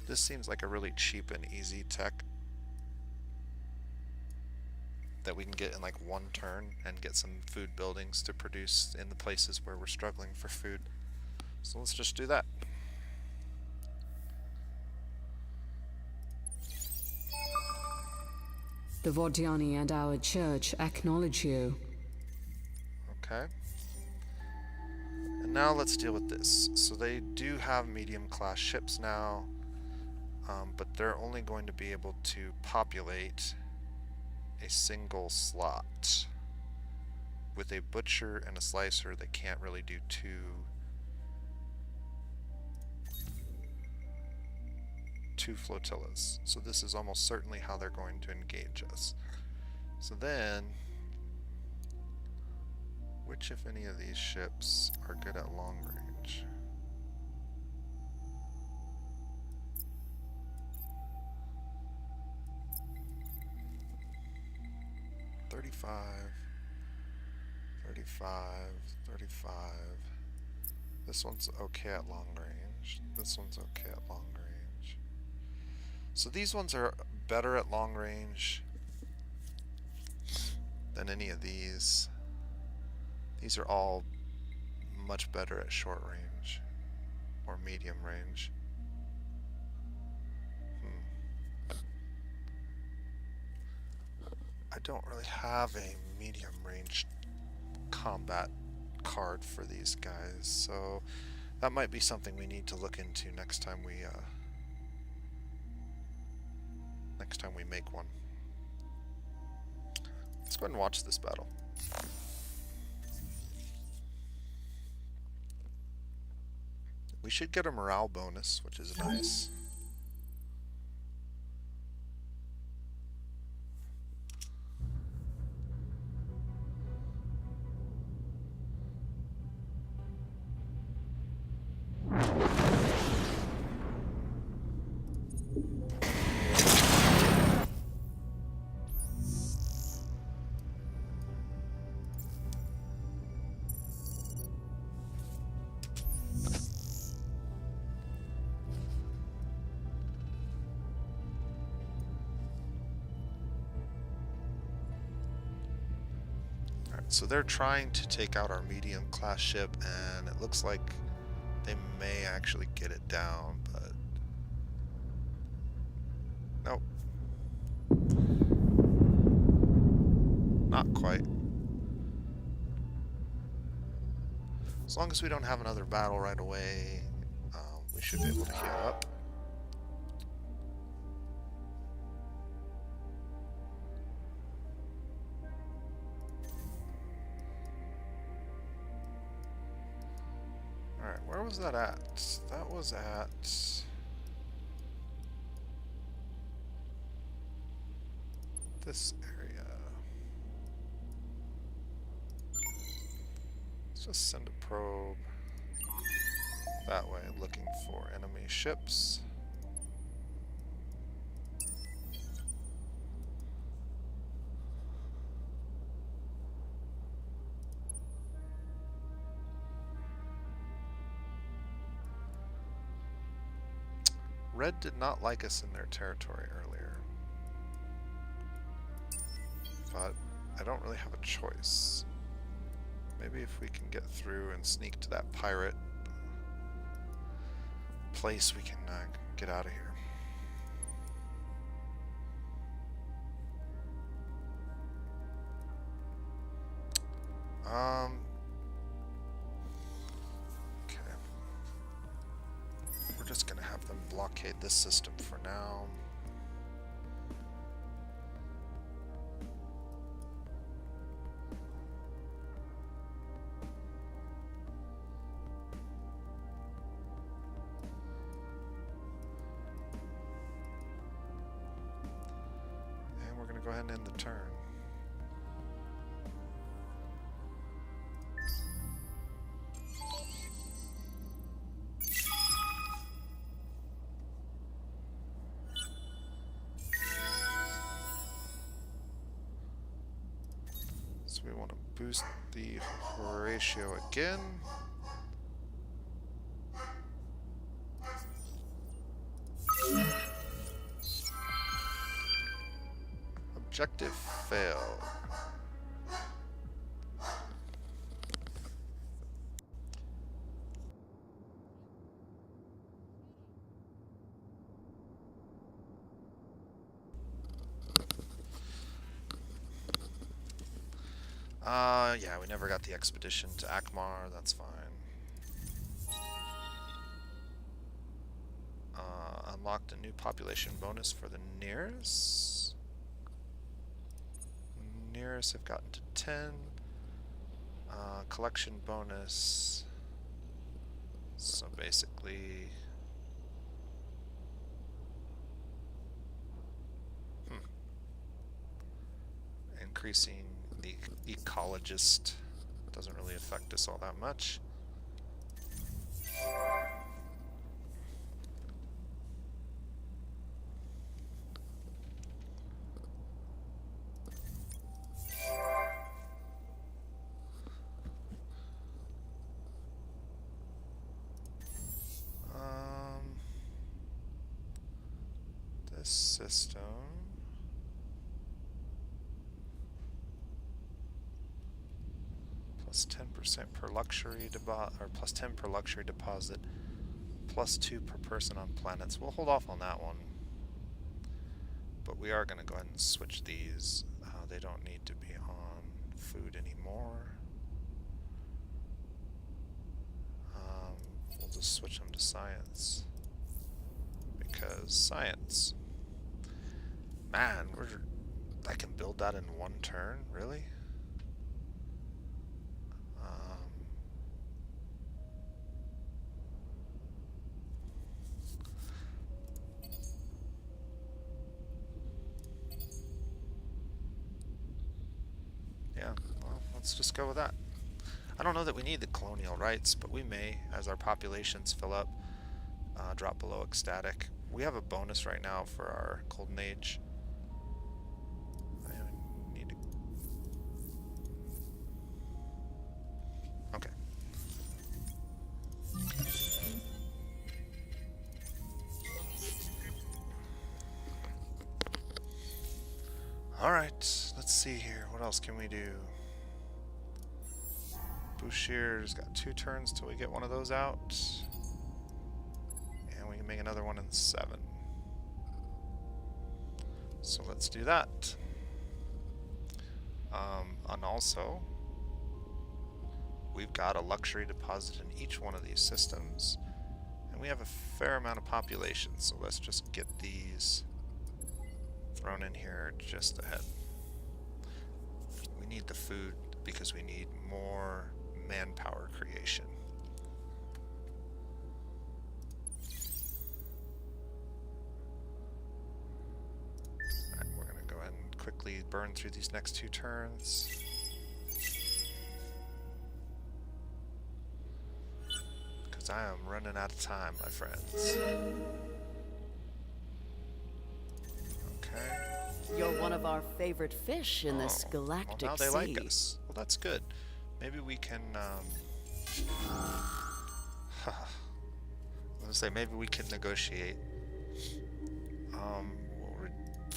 Speaker 1: This seems like a really cheap and easy tech that we can get in like one turn and get some food buildings to produce in the places where we're struggling for food. So let's just do that.
Speaker 6: The Vodiani and our church acknowledge you.
Speaker 1: Okay. And now let's deal with this. So they do have medium-class ships now, but they're only going to be able to populate a single slot. With a butcher and a slicer, they can't really do two flotillas. So this is almost certainly how they're going to engage us. So then, which if any of these ships are good at long range? $35, 35. This one's okay at long range. This one's okay at long range. So these ones are better at long range than any of these. These are all much better at short range or medium range. I don't really have a medium range combat card for these guys, so that might be something we need to look into next time we make one. Let's go ahead and watch this battle. We should get a morale bonus, which is nice. So they're trying to take out our medium class ship, and it looks like they may actually get it down, but nope. Not quite. As long as we don't have another battle right away, we should be able to heal up. Alright, where Where was that at? That was at... this area. Let's just send a probe that way, looking for enemy ships. Red did not like us in their territory earlier. But I don't really have a choice. Maybe if we can get through and sneak to that pirate place, we can get out of here. Okay. We're just gonna have them blockade this system for now. And we're gonna go ahead and end the turn. So we want to boost the ratio again. Objective failed. Yeah, we never got the expedition to Akmar, that's fine. Unlocked a new population bonus for the nearest. Nearest have gotten to 10. Collection bonus. So basically... increasing the ecologist doesn't really affect us all that much. This system. Plus 10% per luxury deposit, or plus 10 per luxury deposit, plus 2 per person on planets. We'll hold off on that one. But we are going to go ahead and switch these. They don't need to be on food anymore. We'll just switch them to science. Because science. Man, I can build that in one turn? Really? Yeah, well, let's just go with that. I don't know that we need the colonial rights, but we may, as our populations fill up, drop below ecstatic. We have a bonus right now for our Golden Age. I need to... Okay. Alright, let's see here. What else can we do? Bouchier's got 2 turns till we get one of those out. And we can make another one in 7. So let's do that. And also, we've got a luxury deposit in each one of these systems. And we have a fair amount of population, so let's just get these thrown in here just ahead. We need the food because we need more manpower creation. burn through these next 2 turns. Because I am running out of time, my friends. Okay.
Speaker 2: You're one of our favorite fish in this galactic
Speaker 1: well, now they
Speaker 2: sea.
Speaker 1: like us. Well, that's good. Maybe we can, I was gonna say, maybe we can negotiate. We'll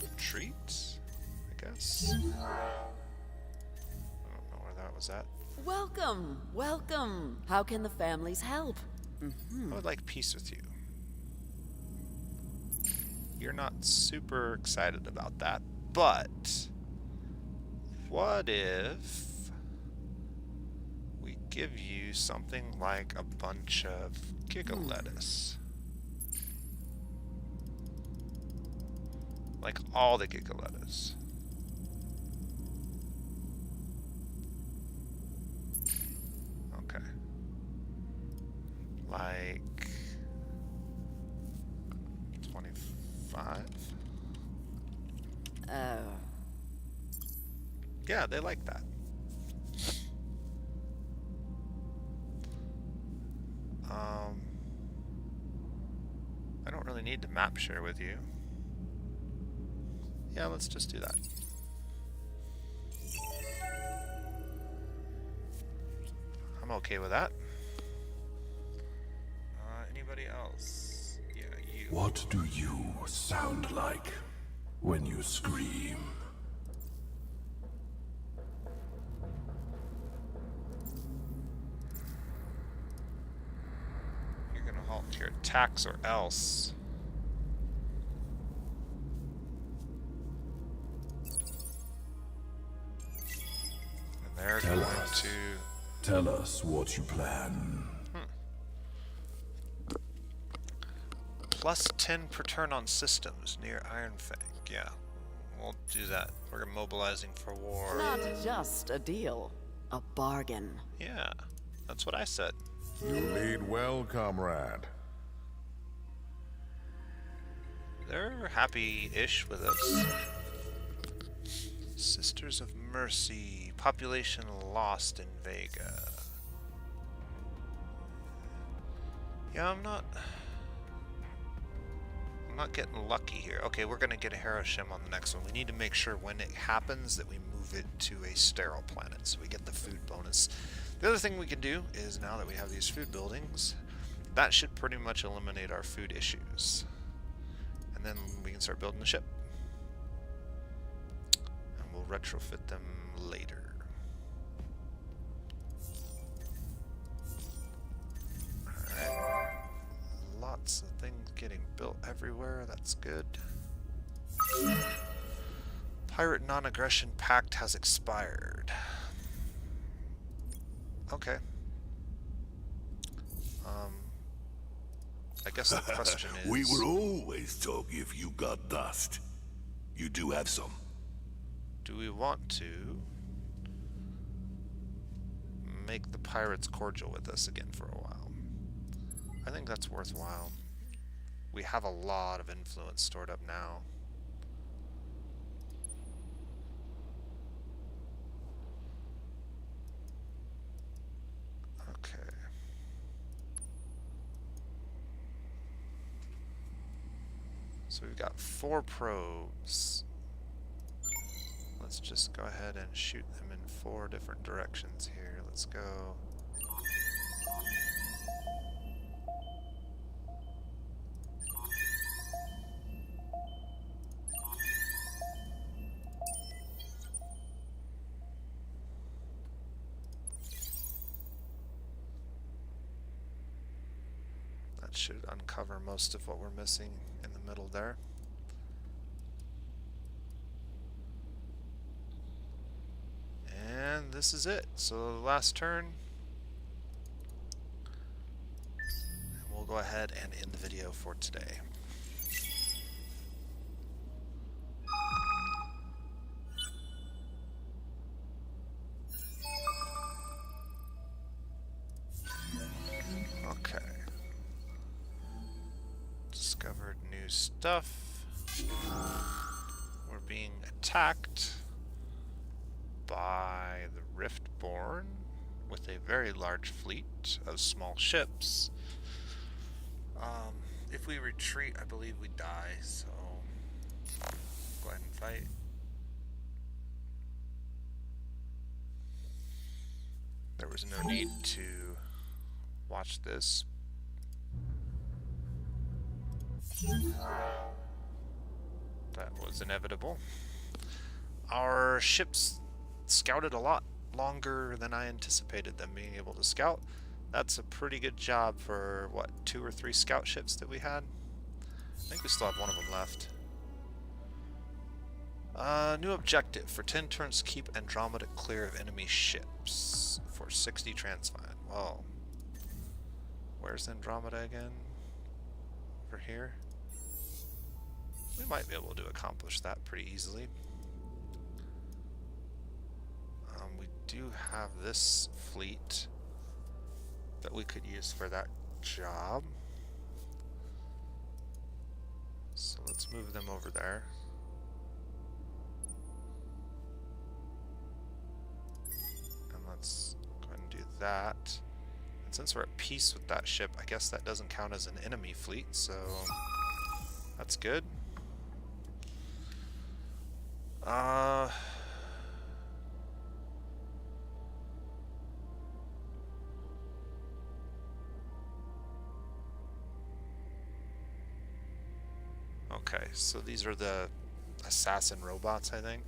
Speaker 1: retreat, I guess. I don't know where that was at.
Speaker 2: Welcome, welcome. How can the families help?
Speaker 1: I would like peace with you. You're not super excited about that, but what if we give you something like a bunch of Giga Lettuce? Like all the Giga Lettuce. Okay. Like 25? Yeah, they like that. I don't really need to map share with you. Yeah, let's just do that. I'm okay with that. Anybody else? Yeah, you.
Speaker 5: What do you sound like when you scream?
Speaker 1: You're gonna halt your attacks or else. And they're
Speaker 5: Tell
Speaker 1: going
Speaker 5: us.
Speaker 1: to...
Speaker 5: Tell us what you plan.
Speaker 1: Plus 10 per turn on systems near Iron Fang. Yeah, we'll do that. We're mobilizing for war.
Speaker 2: Not just a deal, a bargain.
Speaker 1: Yeah, that's what I said.
Speaker 3: You lead well, comrade.
Speaker 1: They're happy-ish with us. Sisters of Mercy. Population lost in Vega. Yeah, I'm not getting lucky here. Okay, we're gonna get a Hiroshima on the next one. We need to make sure when it happens that we move it to a sterile planet so we get the food bonus. The other thing we can do is, now that we have these food buildings, that should pretty much eliminate our food issues. And then we can start building the ship. And we'll retrofit them later. Alright. Lots of things getting built everywhere. That's good. Pirate non-aggression pact has expired. Okay. I guess the question is...
Speaker 7: We will always talk if you got dust. You do have some.
Speaker 1: Do we want to make the pirates cordial with us again for a while? I think that's worthwhile. We have a lot of influence stored up now. Okay. So we've got 4 probes. Let's just go ahead and shoot them in 4 different directions here. Let's go. That should uncover most of what we're missing in the middle there. And this is it. So last turn. And we'll go ahead and end the video for today. Okay. Discovered new stuff. We're being attacked. by the Riftborn with a very large fleet of small ships. If we retreat, I believe we die, so go ahead and fight. There was no need to watch this. That was inevitable. Our ships scouted a lot longer than I anticipated them being able to scout. That's a pretty good job for, what, 2 or 3 scout ships that we had? I think we still have one of them left. New objective. For 10 turns, keep Andromeda clear of enemy ships. For 60 Transfine. Well, where's Andromeda again? Over here? We might be able to accomplish that pretty easily. We do have this fleet that we could use for that job. So let's move them over there. And let's go ahead and do that. And since we're at peace with that ship, I guess that doesn't count as an enemy fleet, so that's good. Okay, so these are the assassin robots, I think.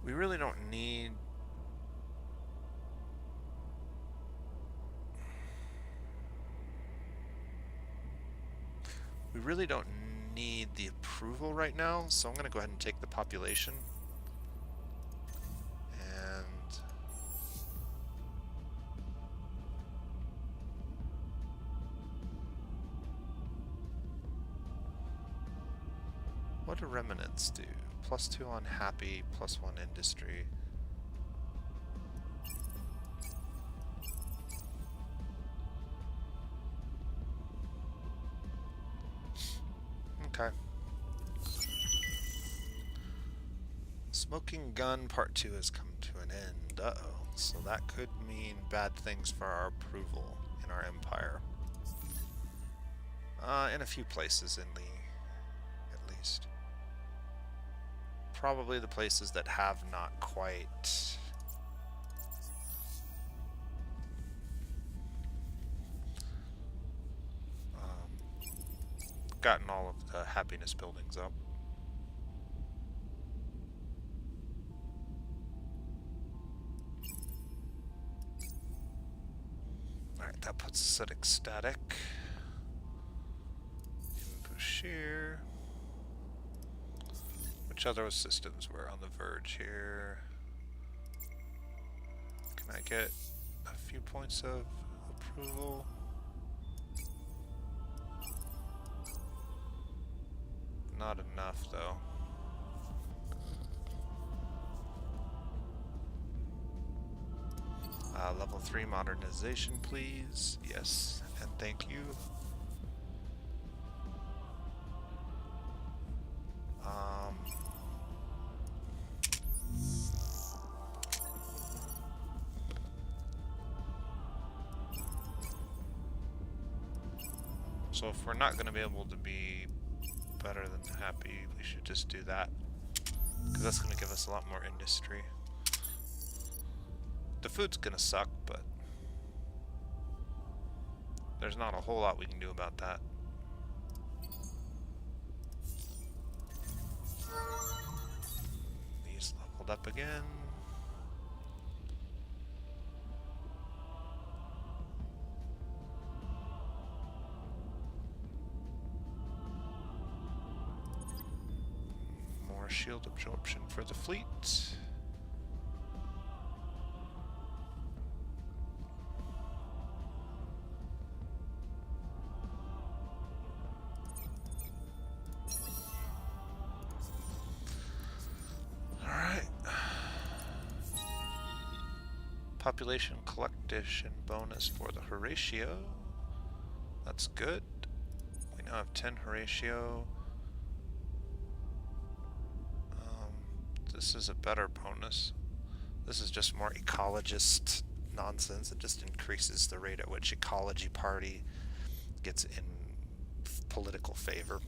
Speaker 1: We really don't need... We really don't need the approval right now, so I'm going to go ahead and take the population. And... what do remnants do? +2 on happy, +1 industry. Okay. Smoking Gun Part 2 has come to an end. Uh-oh. So that could mean bad things for our approval in our empire. In a few places at least. Probably the places that have not quite gotten all of the happiness buildings up. Alright, that puts us at ecstatic. Bouchier. Which other systems were on the verge here? Can I get a few points of approval? Not enough, though. Level 3 modernization, please. Yes, and thank you. So if we're not going to be able to be better than happy, we should just do that, because that's going to give us a lot more industry. The food's going to suck, but there's not a whole lot we can do about that. These leveled up again. Shield absorption for the fleet. Alright. Population collection bonus for the Horatio. That's good. We now have 10 Horatio. This is a better bonus. This is just more ecologist nonsense. It just increases the rate at which ecology party gets in political favor.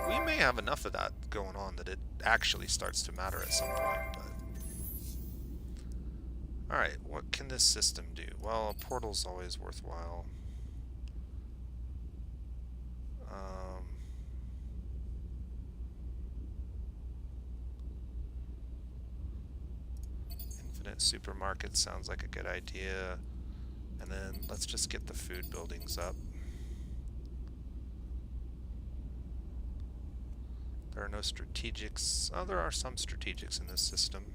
Speaker 1: We may have enough of that going on that it actually starts to matter at some point, but... Alright, what can this system do? Well, a portal's always worthwhile. Infinite supermarket sounds like a good idea. And then let's just get the food buildings up. There are no strategics. Oh, there are some strategics in this system.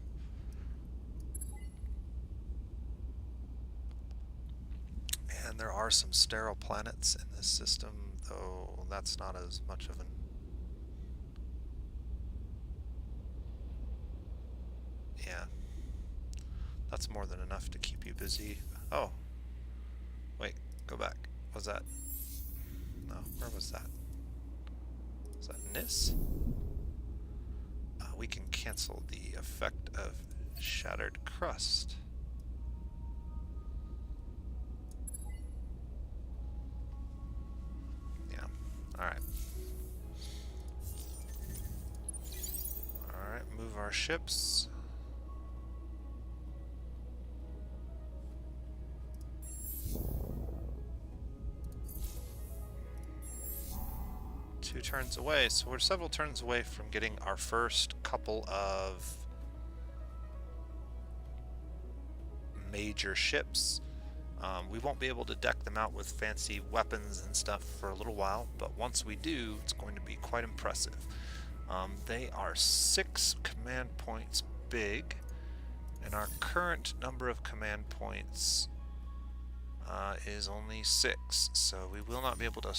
Speaker 1: And there are some sterile planets in this system, though that's not as much of an... Yeah. That's more than enough to keep you busy. Oh. Wait, go back. Was that... No, where was that? Is that Nis? We can cancel the effect of shattered crust. Yeah, alright. Alright, move our ships. Two turns away, so we're several turns away from getting our first couple of major ships. We won't be able to deck them out with fancy weapons and stuff for a little while, but once we do, it's going to be quite impressive. They are 6 command points big, and our current number of command points is only 6, so we will not be able to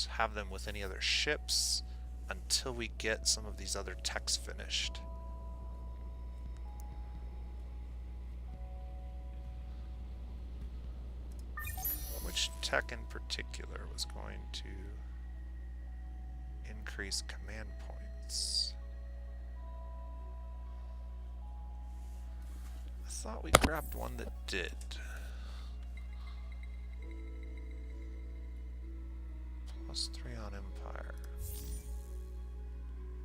Speaker 1: have them with any other ships until we get some of these other techs finished. Which tech in particular was going to increase command points? I thought we grabbed one that did. +3 on Empire.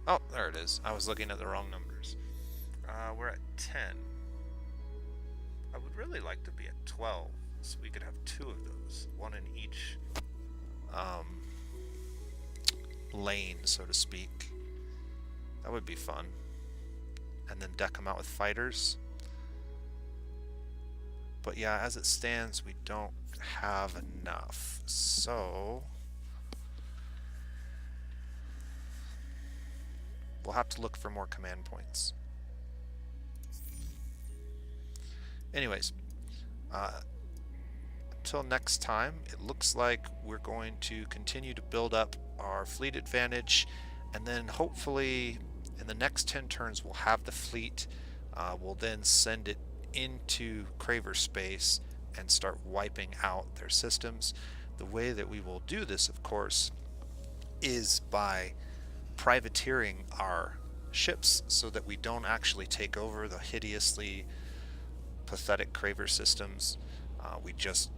Speaker 1: Oh, there it is. I was looking at the wrong numbers. We're at 10. I would really like to be at 12, so we could have 2 of those. One in each lane, so to speak. That would be fun. And then deck them out with fighters. But yeah, as it stands, we don't have enough. So... we'll have to look for more command points. Anyways, until next time, it looks like we're going to continue to build up our fleet advantage, and then hopefully in the next 10 turns we'll have the fleet. We'll then send it into Craver space and start wiping out their systems. The way that we will do this, of course, is by privateering our ships so that we don't actually take over the hideously pathetic Craver systems. We just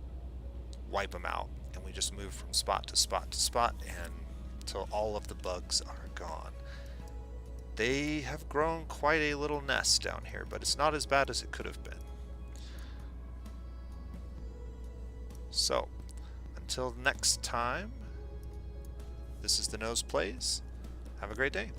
Speaker 1: wipe them out, and we just move from spot to spot to spot and until all of the bugs are gone. They have grown quite a little nest down here, but it's not as bad as it could have been. So, until next time, this is The Nose Plays. Have a great day.